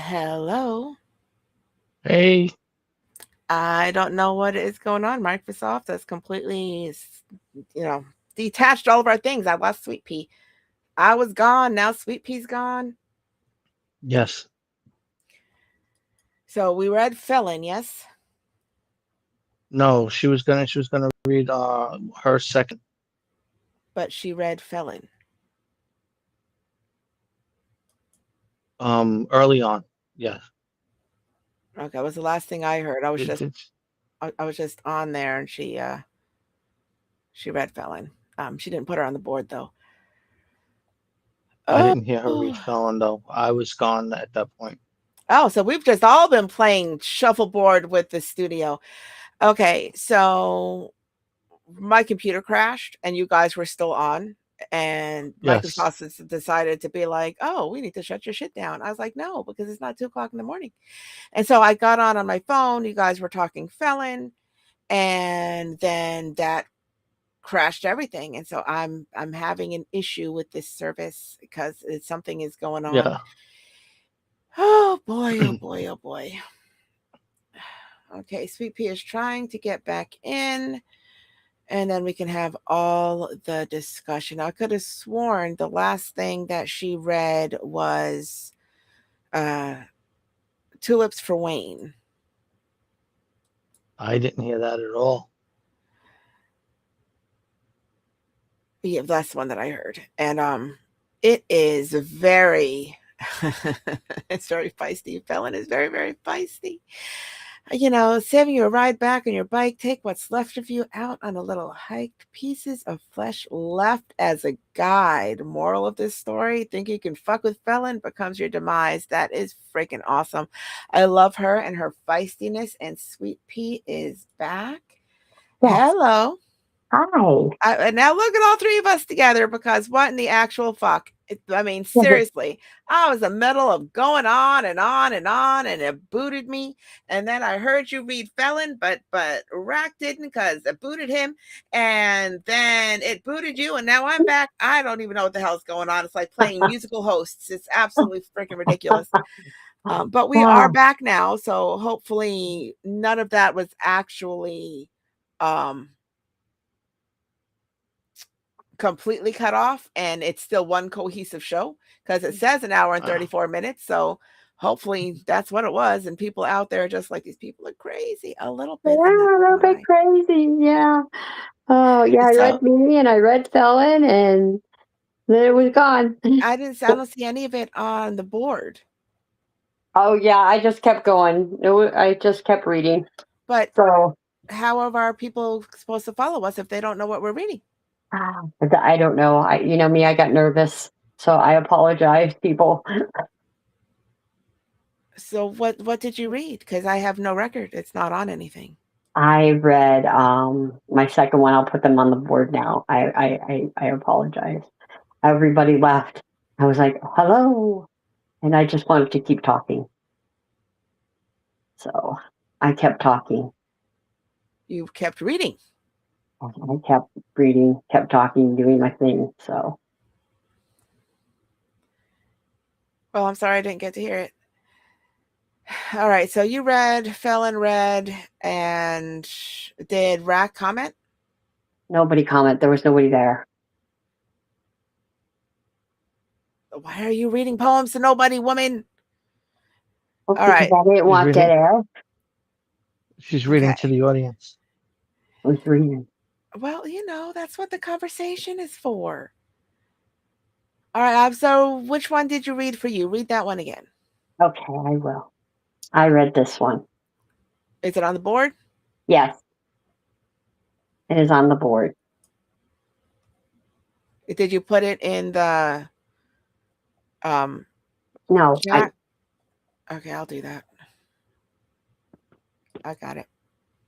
Hello. Hey, I don't know what is going on. Microsoft has completely, detached all of our things. I lost Sweet Pea. I was gone. Now Sweet Pea's gone. yes. So we read Felon, yes? No, she was gonna read her second But she read Felon. early on. Yes. Okay, that was the last thing I heard. I was Did, just did, I was just on there and she read Felon. She didn't put her on the board though. I Oh. didn't hear her read Felon though. I was gone at that point. Oh, so we've just all been playing shuffleboard with the studio. Okay, so my computer crashed and you guys were still on. And Yes. Microsoft has decided to be like, oh, we need to shut your shit down. I was like, no, because it's not 2 o'clock in the morning. And so I got on my phone. You guys were talking Felon. And then that crashed everything. And so I'm having an issue with this service because something is going on. Yeah. Oh boy, oh boy, oh boy. Okay, Sweet Pea is trying to get back in, and then we can have all the discussion. I could have sworn the last thing that she read was uh, Tulips for Wayne. I didn't hear that at all. Yeah, that's the one that I heard. And it is very it's very feisty. Felon is very, very feisty. Saving you a ride back on your bike, take what's left of you out on a little hike. Pieces of flesh left as a guide. Moral of this story, think you can fuck with Felon becomes your demise. That is freaking awesome. I love her and her feistiness, and Sweet Pea is back. Yes. Hello. Hi. And now look at all three of us together, because what in the actual fuck? I mean, seriously, I was in the middle of going on and on and on, and it booted me. And then I heard you read Felon, but Rack didn't, because it booted him. And then it booted you, and now I'm back. I don't even know what the hell's going on. It's like playing musical hosts. It's absolutely freaking ridiculous. But we are back now, so hopefully none of that was actually completely cut off, and it's still one cohesive show, because it says an hour and 34 minutes. So hopefully that's what it was. And people out there are just like, these people are crazy a little bit. Yeah, a little bit crazy. Yeah. Oh, yeah. I read Me and I read Felon, and then it was gone. I don't see any of it on the board. Oh, yeah. I just kept going. I just kept reading. But so, how are people supposed to follow us if they don't know what we're reading? I don't know. Me, I got nervous. So I apologize, people. So what did you read? Because I have no record. It's not on anything. I read my second one. I'll put them on the board now. I apologize. Everybody left. I was like, hello. And I just wanted to keep talking. So I kept talking. You kept reading. I kept reading, kept talking, doing my thing. So. Well, I'm sorry I didn't get to hear it. All right. So you read, Felon read, and did Rack comment? Nobody comment. There was nobody there. Why are you reading poems to nobody, woman? All right. I didn't want dead air. She's reading to the audience. I was reading. Well, that's what the conversation is for. All right. So which one did you read for you? Read that one again. Okay, I will. I read this one. Is it on the board? Yes. It is on the board. Did you put it in the no, chat? Okay, I'll do that. I got it.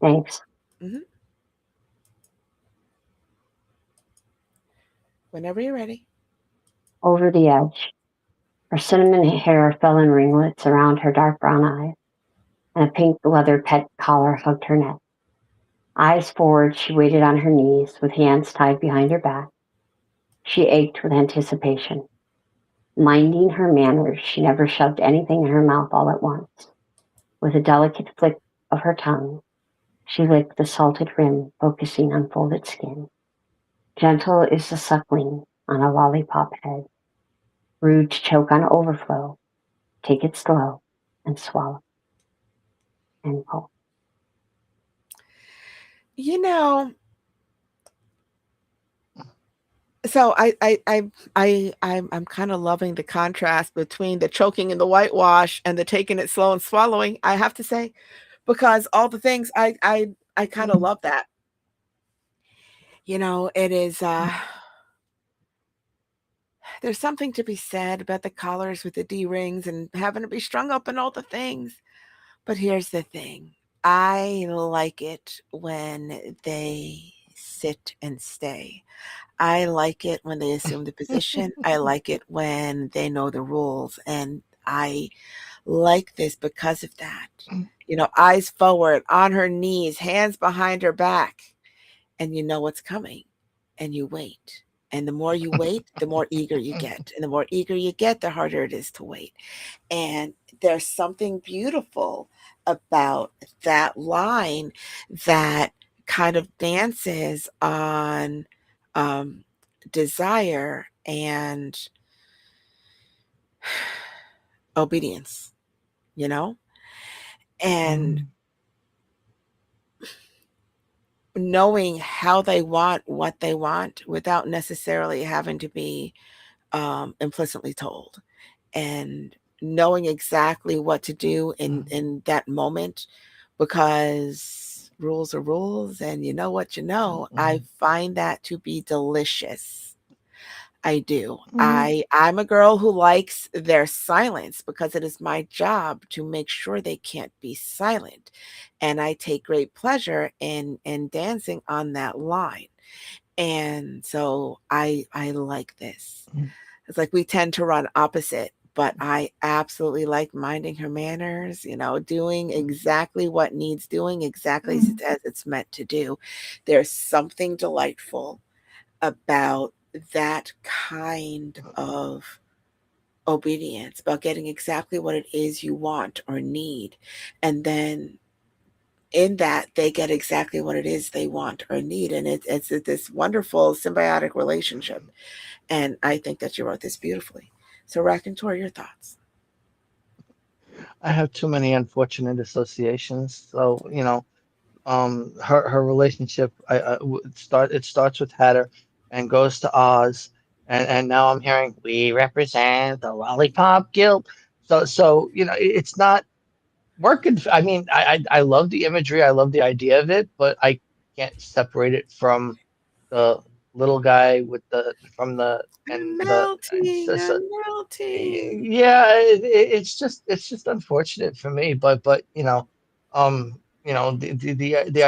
Thanks. Mm-hmm. Whenever you're ready. Over the edge. Her cinnamon hair fell in ringlets around her dark brown eyes, and a pink leather pet collar hugged her neck. Eyes forward, she waited on her knees with hands tied behind her back. She ached with anticipation. Minding her manners, she never shoved anything in her mouth all at once. With a delicate flick of her tongue, she licked the salted rim, focusing on folded skin. Gentle is the suckling on a lollipop head. Rude to choke on overflow. Take it slow and swallow. And pull. You know, so I'm kind of loving the contrast between the choking and the whitewash and the taking it slow and swallowing, I have to say, because all the things I kind of love that. You know, it is there's something to be said about the collars with the D rings and having to be strung up and all the things. But here's the thing. I like it when they sit and stay. I like it when they assume the position. I like it when they know the rules. And I like this because of that. You know, eyes forward, on her knees, hands behind her back, and you know what's coming, and you wait. And the more you wait, the more eager you get. And the more eager you get, the harder it is to wait. And there's something beautiful about that line that kind of dances on um, desire and obedience, you know? And knowing how they want what they want without necessarily having to be implicitly told, and knowing exactly what to do in that moment, because rules are rules, and you know what you know. I find that to be delicious. I do. I'm a girl who likes their silence because it is my job to make sure they can't be silent. And I take great pleasure in dancing on that line. And so I like this. It's like we tend to run opposite, but I absolutely like minding her manners, you know, doing exactly what needs doing, exactly as it's meant to do. There's something delightful about that kind of obedience, about getting exactly what it is you want or need. And then in that, they get exactly what it is they want or need. And it's this wonderful symbiotic relationship. And I think that you wrote this beautifully. So, Raconteur, your thoughts? I have too many unfortunate associations. So, her relationship, it starts with Hatter and goes to Oz, and now I'm hearing we represent the lollipop guild. So it's not working. I mean, I love the imagery, I love the idea of it, but I can't separate it from the little guy with the from the and I'm the melting. so, I'm melting. yeah, it's just unfortunate for me, but the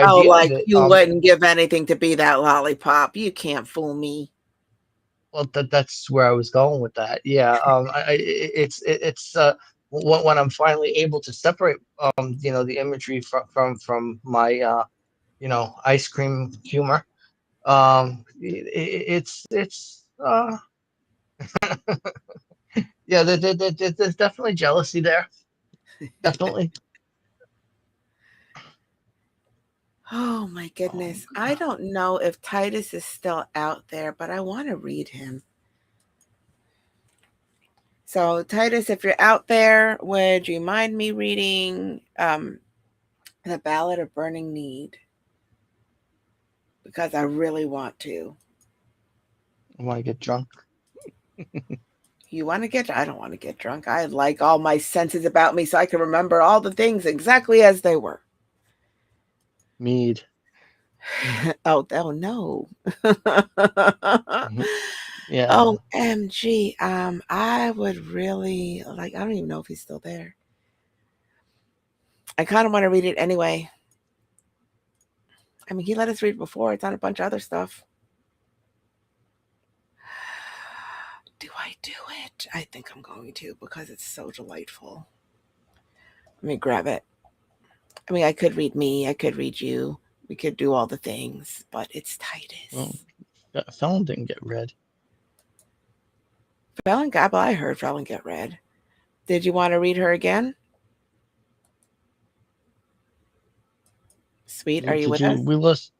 Oh, idea of like it, you wouldn't give anything to be that lollipop. You can't fool me. well, that's where I was going with that. Yeah, it's when I'm finally able to separate, the imagery from my, ice cream humor. It's yeah, there's definitely jealousy there, definitely. Oh my Um, goodness. I don't know if Titus is still out there, but I want to read him. So, Titus, if you're out there, would you mind me reading The Ballad of Burning Need? Because I really want to. I want to get drunk. You want to get? I don't want to get drunk. I like all my senses about me so I can remember all the things exactly as they were. Mead. Oh no. Mhm. Yeah. OMG. I would really like, I don't even know if he's still there. I kind of want to read it anyway. I mean, he let us read before. It's on a bunch of other stuff. Do I do it? I think I'm going to because it's so delightful. Let me grab it. I mean, I could read me, I could read you. We could do all the things, but it's Well, Titus. that film didn't get read. Felon Gobble, I heard Felon get read. Did you want to read her again? Sweet, are you Did with you? us? We lost.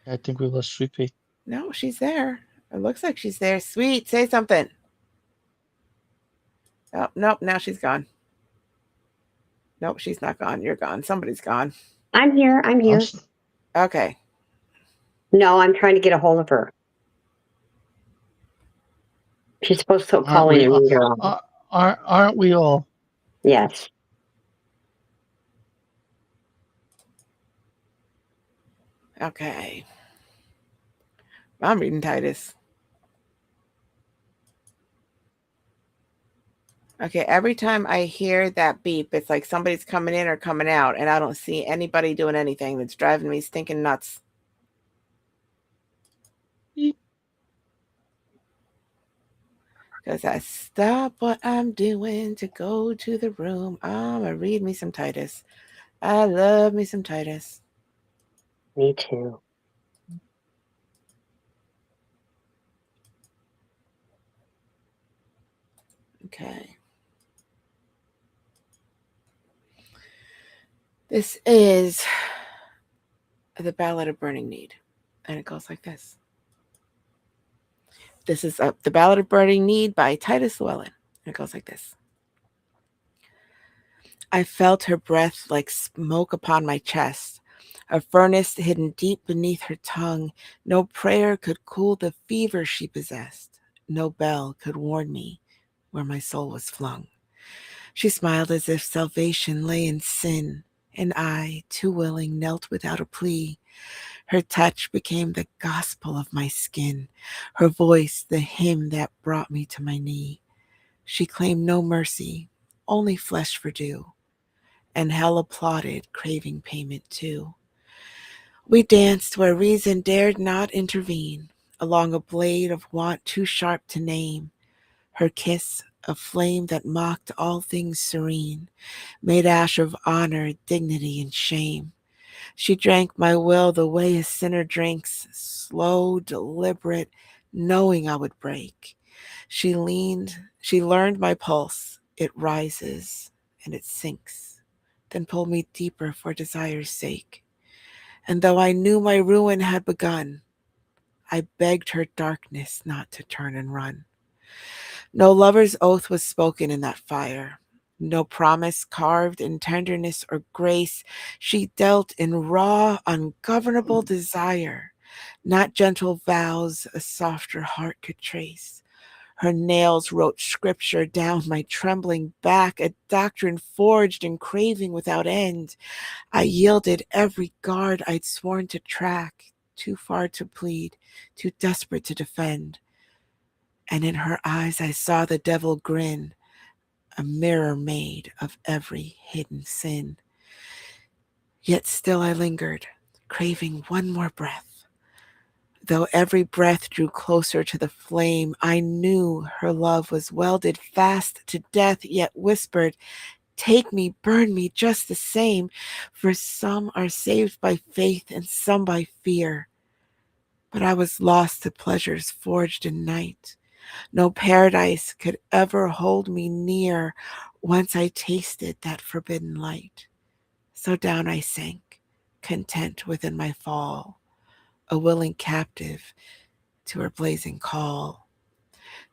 I think we lost Sweet Pea. No, she's there. It looks like she's there. Sweet, say something. Oh, nope, now she's gone. Nope, she's not gone. You're gone. Somebody's gone. I'm here. I'm I'm. here. s- Okay. No, I'm trying to get a hold of her. She's supposed to Aren't call in we? and read her off. Aren't we all? Yes. Okay. I'm reading Titus. Okay, every time I hear that beep, it's like somebody's coming in or coming out, and I don't see anybody doing anything. That's driving me stinking nuts. Beep. Because I stop what I'm doing to go to the room. I'm going to read me some Titus. I love me some Titus. Me too. Okay. This is the Ballad of Burning Need. And it goes like this. This is the Ballad of Burning Need by Titus Llewellyn. And it goes like this. I felt her breath like smoke upon my chest, a furnace hidden deep beneath her tongue. No prayer could cool the fever she possessed. No bell could warn me where my soul was flung. She smiled as if salvation lay in sin, and I, too willing, knelt without a plea. Her touch became the gospel of my skin, her voice the hymn that brought me to my knee. She claimed no mercy, only flesh for due, and hell applauded, craving payment too. We danced where reason dared not intervene, along a blade of want too sharp to name. Her kiss, a flame that mocked all things serene, made ash of honor, dignity, and shame. She drank my will the way a sinner drinks, slow, deliberate, knowing I would break. She learned my pulse. It rises and it sinks, then pulled me deeper for desire's sake. And though I knew my ruin had begun, I begged her darkness not to turn and run. No lover's oath was spoken in that fire, no promise carved in tenderness or grace. She dealt in raw, ungovernable desire, not gentle vows a softer heart could trace. Her nails wrote scripture down my trembling back, a doctrine forged and craving without end. I yielded every guard I'd sworn to track, too far to plead, too desperate to defend. And in her eyes I saw the devil grin, a mirror made of every hidden sin. Yet still I lingered, craving one more breath. Though every breath drew closer to the flame, I knew her love was welded fast to death, yet whispered, take me, burn me just the same, for some are saved by faith and some by fear. But I was lost to pleasures forged in night. No paradise could ever hold me near once I tasted that forbidden light. So down I sank, content within my fall, a willing captive to her blazing call.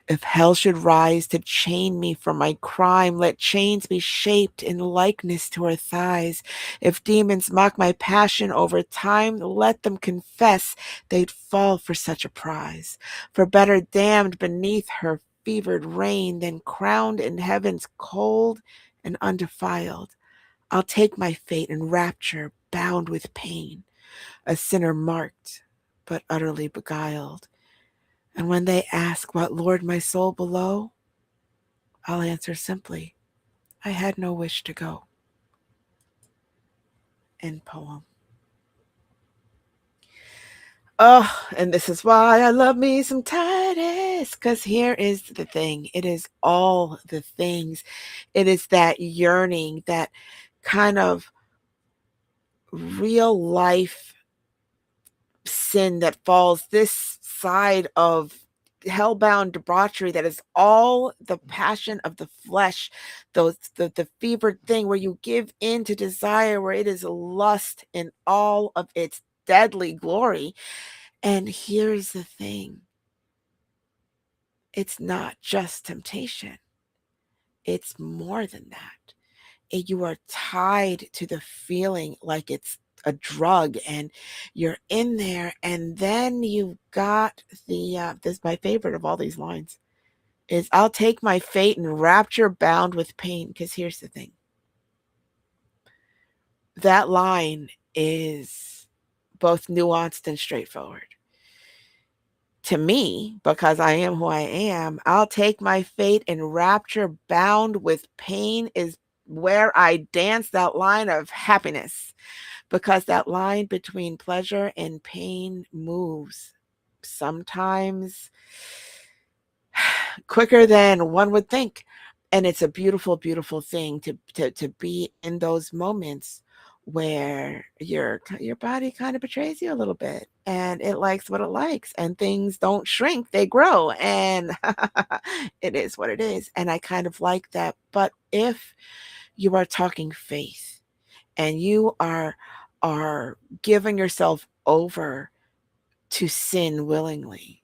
If hell should rise to chain me for my crime, let chains be shaped in likeness to her thighs. If demons mock my passion over time, let them confess they'd fall for such a prize. For better damned beneath her fevered reign than crowned in heaven's cold and undefiled. I'll take my fate in rapture, bound with pain, a sinner marked, but utterly beguiled. And when they ask what lured my soul below, I'll answer simply, I had no wish to go. End poem. Oh, and this is why I love me some Titus, because here is the thing. It is all the things. It is that yearning, that kind of real life sin that falls this side of hellbound debauchery, that is all the passion of the flesh, the fevered thing where you give in to desire, where it is lust in all of its deadly glory. And here's the thing, it's not just temptation, it's more than that. You are tied to the feeling like it's a drug, and you're in there, and then you've got this, my favorite of all these lines is, I'll take my fate in rapture bound with pain. Because here's the thing, that line is both nuanced and straightforward. To me, because I am who I am, I'll take my fate in rapture bound with pain is where I dance that line of happiness, because that line between pleasure and pain moves sometimes quicker than one would think. And it's a beautiful, beautiful thing to be in those moments where your body kind of betrays you a little bit, and it likes what it likes, and things don't shrink, they grow, and it is what it is. And I kind of like that. But if you are talking faith, and you are giving yourself over to sin willingly,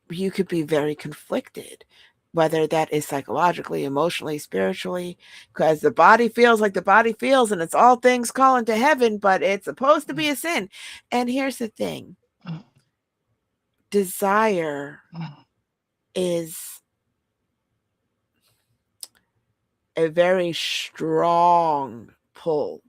you could be very conflicted, whether that is psychologically, emotionally, spiritually, because the body feels like the body feels, and it's all things calling to heaven, but it's supposed to be a sin. And here's the thing, desire is a very strong pull,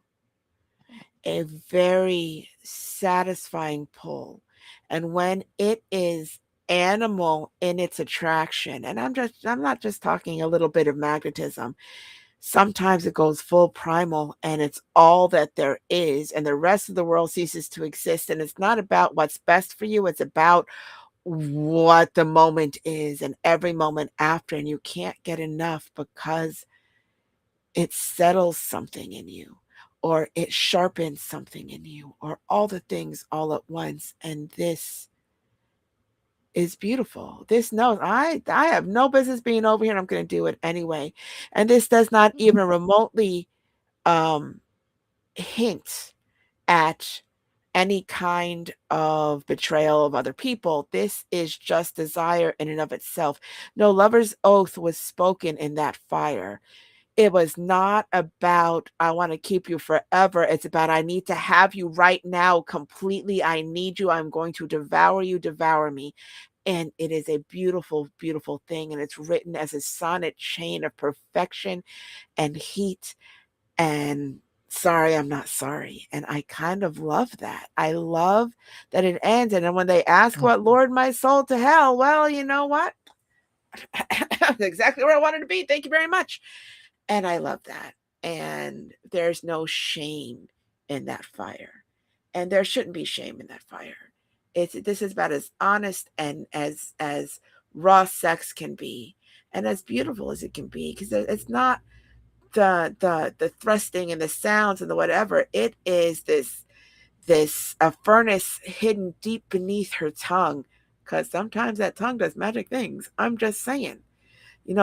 a very satisfying pull. And when it is animal in its attraction, and I'm not just talking a little bit of magnetism. Sometimes it goes full primal, and it's all that there is, and the rest of the world ceases to exist. And it's not about what's best for you, it's about what the moment is, and every moment after. And you can't get enough, because it settles something in you, or it sharpens something in you, or all the things all at once. And this is beautiful. This knows I have no business being over here, and I'm going to do it anyway. And this does not even remotely um hint at any kind of betrayal of other people. This is just desire in and of itself. No lover's oath was spoken in that fire. It was not about, I want to keep you forever. It's about, I need to have you right now completely. I need you. I'm going to devour you, devour me. And it is a beautiful, beautiful thing. And it's written as a sonnet chain of perfection and heat and sorry, I'm not sorry. And I kind of love that. I love that it ends. And then when they ask what lured my soul to hell, well, you know what? Exactly where I wanted to be. Thank you very much. And I love that. And there's no shame in that fire. And there shouldn't be shame in that fire. This is about as honest and as raw sex can be, and as beautiful as it can be, because it's not the thrusting and the sounds and the whatever. It is this a furnace hidden deep beneath her tongue, because sometimes that tongue does magic things. I'm just saying.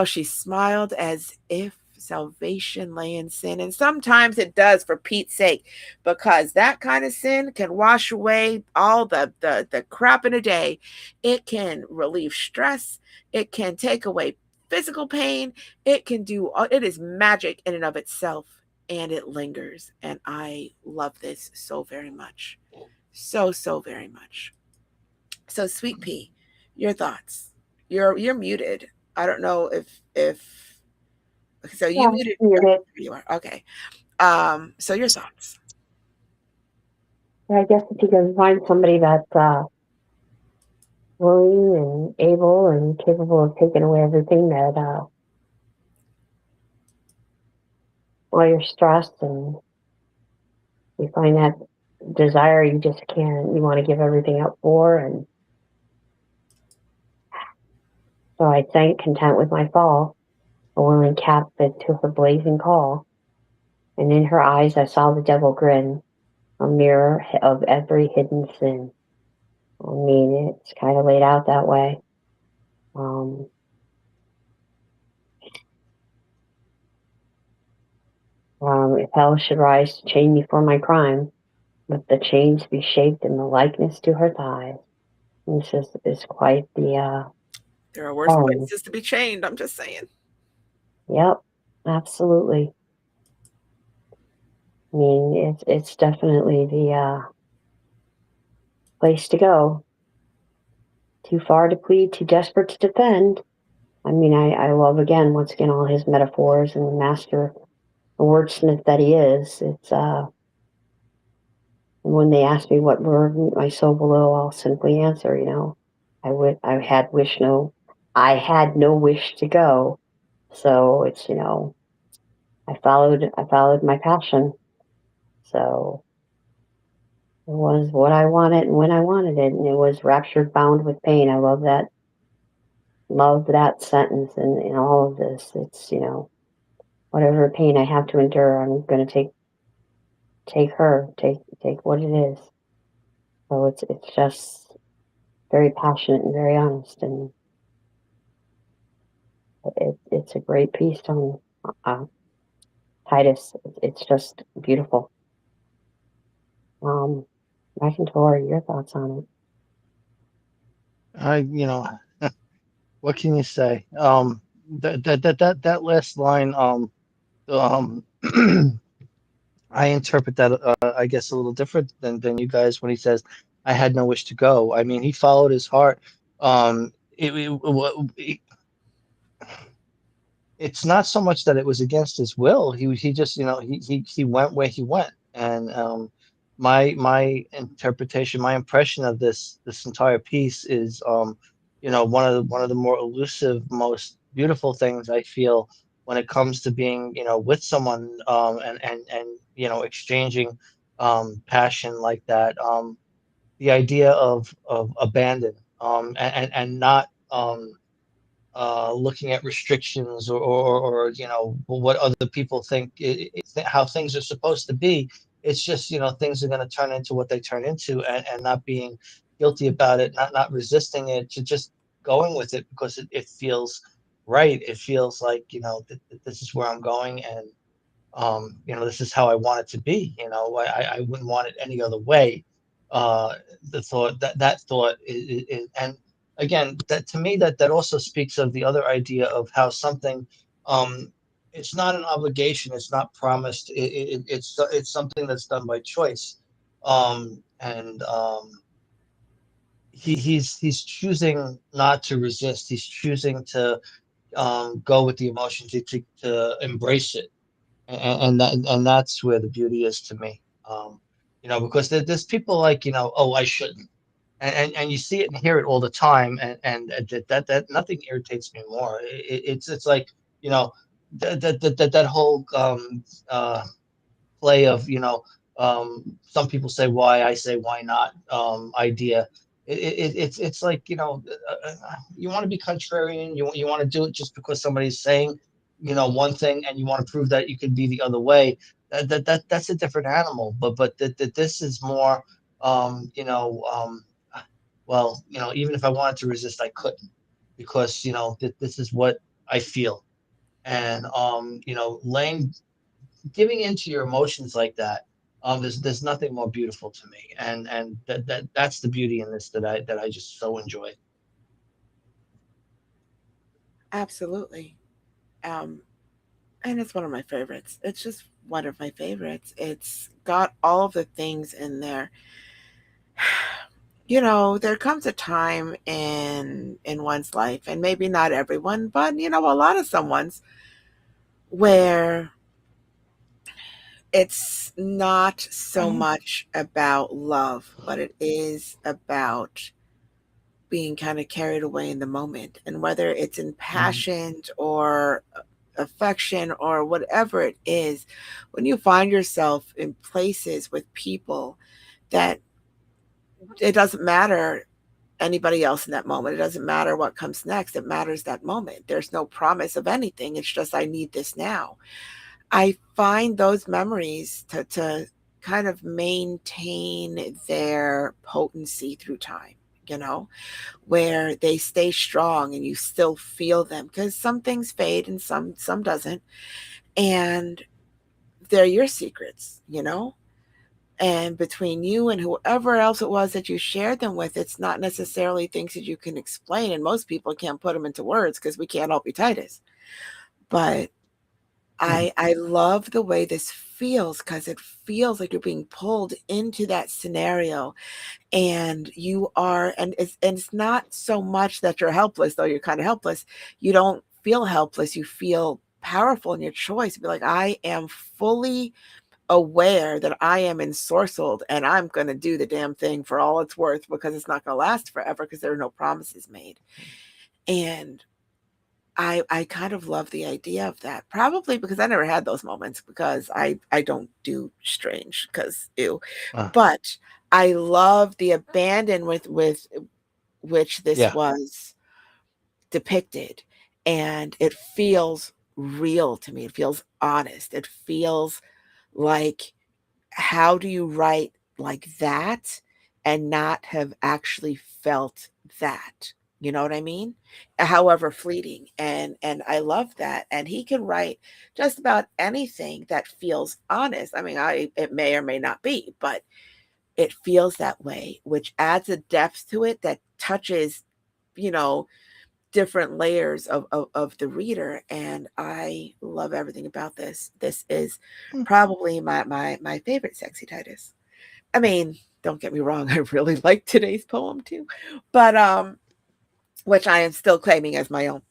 She smiled as if salvation lay in sin. And sometimes it does, for Pete's sake, because that kind of sin can wash away all the crap in a day. It can relieve stress. It can take away physical pain. It is magic in and of itself, and it lingers. And I love this so very much. So, so very much. So, Sweet Pea, your thoughts. You're muted. I don't know if so you Yeah, muted. muted. You are okay. So your thoughts. I guess if you can find somebody that's willing and able and capable of taking away everything that all your stress, and you find that desire you just can't, you want to give everything up for. And so I sank content with my fall, a willing captive to her blazing call. And in her eyes I saw the devil grin, a mirror of every hidden sin. I mean, it's kind of laid out that way. Um, if hell should rise to chain me for my crime, let the chains be shaped in the likeness to her thighs. And this is quite the There are worse poem. places to be chained. I'm just saying. Yep, absolutely. I mean, it's definitely the place to go. Too far to plead, too desperate to defend. I mean, I love again, once again, all his metaphors and the master wordsmith that he is. It's when they ask me what burden my soul below, I'll simply answer, I had no wish to go. So it's, I followed my passion. So it was what I wanted and when I wanted it, and it was raptured bound with pain. I love that sentence in all of this. It's, whatever pain I have to endure, I'm gonna take what it is. So it's just very passionate and very honest, and it's a great piece on uh, Titus. It's just beautiful. McIntyre, your thoughts on it? I, what can you say? That last line, um, I interpret that, I guess, a little different than you guys when he says, "I had no wish to go." I mean, he followed his heart. It, it's not so much that it was against his will. He just, he went where he went. And my interpretation, my impression of this entire piece is, one of the more elusive, most beautiful things I feel when it comes to being, with someone, and exchanging passion like that. The idea of abandon, and not, looking at restrictions, or what other people think, how things are supposed to be. It's just, things are going to turn into what they turn into, and not being guilty about it, not resisting it, to just going with it because it feels right. It feels like, this is where I'm going, and this is how I want it to be. I wouldn't want it any other way. The thought that thought and again, that to me, that also speaks of the other idea of how something, um, it's not an obligation, it's not promised, it's something that's done by choice, and he's choosing not to resist. He's choosing to, go with the emotions, to embrace it, and that's where the beauty is to me. Because there's people like, oh, I shouldn't, and you see it and hear it all the time, and that nothing irritates me more. It's like, that whole, play of, some people say why, I say why not, idea. It's like, you want to be contrarian, you want to do it just because somebody's saying, one thing, and you want to prove that you could be the other way. That's a different animal. But this is more, well, even if I wanted to resist, I couldn't, because, this is what I feel. And, laying giving into your emotions like that, there's nothing more beautiful to me, and that's the beauty in this, that I just so enjoy. Absolutely. Um, and it's one of my favorites. It's just one of my favorites. It's got all the things in there. There comes a time in one's life, and maybe not everyone, but a lot of someone's, where it's not so much about love, but it is about being kind of carried away in the moment. And whether it's in Mhm. passion or affection or whatever it is, when you find yourself in places with people that it doesn't matter anybody else in that moment, it doesn't matter what comes next, it matters that moment. There's no promise of anything. It's just, I need this now. I find those memories to kind of maintain their potency through time, you know, where they stay strong and you still feel them, because some things fade and some doesn't, and they're your secrets, you know. And between you and whoever else it was that you shared them with, it's not necessarily things that you can explain, and most people can't put them into words because we can't all be Titus. But I love the way this feels, because it feels like you're being pulled into that scenario, and you are, and it's not so much that you're helpless, though you're kind of helpless. You don't feel helpless, you feel powerful in your choice. Be like, I am fully aware that I am ensorcelled, and I'm going to do the damn thing for all it's worth, because it's not going to last forever, because there are no promises made. And I kind of love the idea of that, probably because I never had those moments, because I don't do strange, because ew. Uh, But I love the abandon with which this yeah. was depicted, and it feels real to me. It feels honest. It feels like, how do you write like that and not have actually felt that? You know what I mean? However fleeting. And I love that. And he can write just about anything that feels honest. I mean, it may or may not be, but it feels that way, which adds a depth to it that touches, you know, different layers of the reader. And I love everything about this. This is Hmm. probably my favorite Sexy Titus. I mean, don't get me wrong, I really like today's poem too, but which I am still claiming as my own.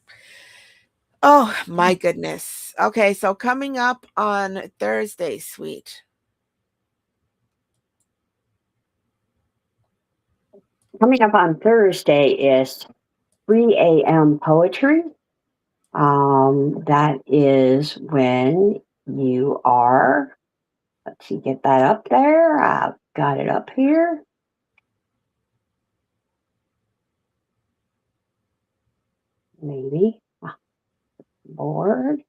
Oh my goodness. Okay, so coming up on Thursday, sweet. Coming up on Thursday is 3 a.m. poetry. That is when you are, let's see, get that up there. I've got it up here. Maybe. Lord,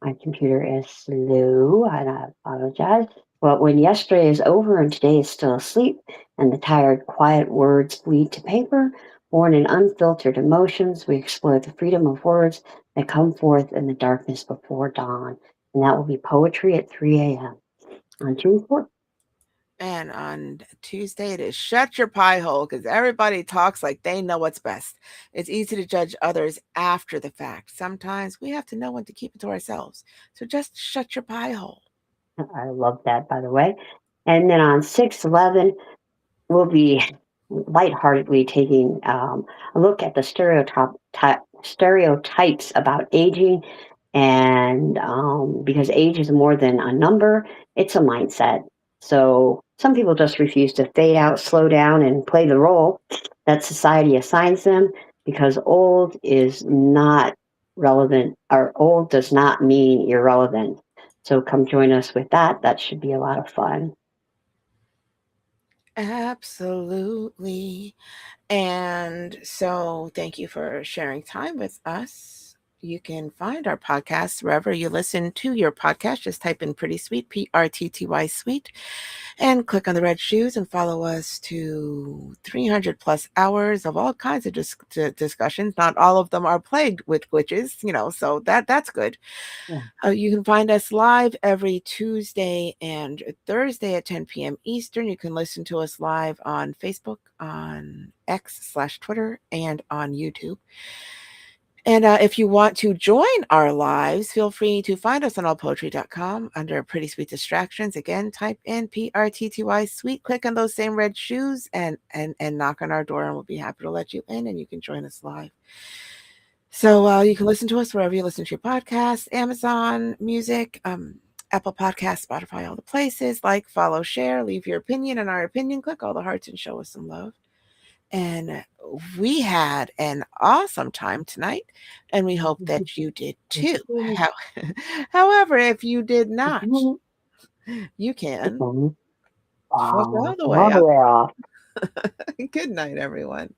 my computer is slow, and I apologize. Well, when yesterday is over and today is still asleep, and the tired, quiet words lead to paper, born in unfiltered emotions, we explore the freedom of words that come forth in the darkness before dawn. And that will be poetry at 3 a.m. on June 4th. And on Tuesday, it is shut your pie hole, because everybody talks like they know what's best. It's easy to judge others after the fact. Sometimes we have to know when to keep it to ourselves. So just shut your pie hole. I love that, by the way. And then on 6/11, we'll be lightheartedly taking a look at the stereotypes about aging. And because age is more than a number, it's a mindset. So some people just refuse to fade out, slow down, and play the role that society assigns them, because old is not relevant, or old does not mean irrelevant. So come join us with that. That should be a lot of fun. Absolutely. And so thank you for sharing time with us. You can find our podcast wherever you listen to your podcast. Just type in Pretty Sweet, PRTTY Sweet, and click on the red shoes and follow us to 300 plus hours of all kinds of discussions. Not all of them are plagued with glitches, you know, so that's good. Yeah. You can find us live every Tuesday and Thursday at 10 p.m. Eastern. You can listen to us live on Facebook, on X/Twitter, and on YouTube. And if you want to join our lives, feel free to find us on allpoetry.com under Pretty Sweet Distractions. Again, type in PRTTY Sweet, click on those same red shoes, and knock on our door, and we'll be happy to let you in, and you can join us live. So you can listen to us wherever you listen to your podcasts, Amazon Music, Apple Podcasts, Spotify, all the places. Like, follow, share, leave your opinion and our opinion. Click all the hearts and show us some love. And we had an awesome time tonight, and we hope that you did too. However, if you did not, you can fuck all the way All the up. way off. Good night, everyone.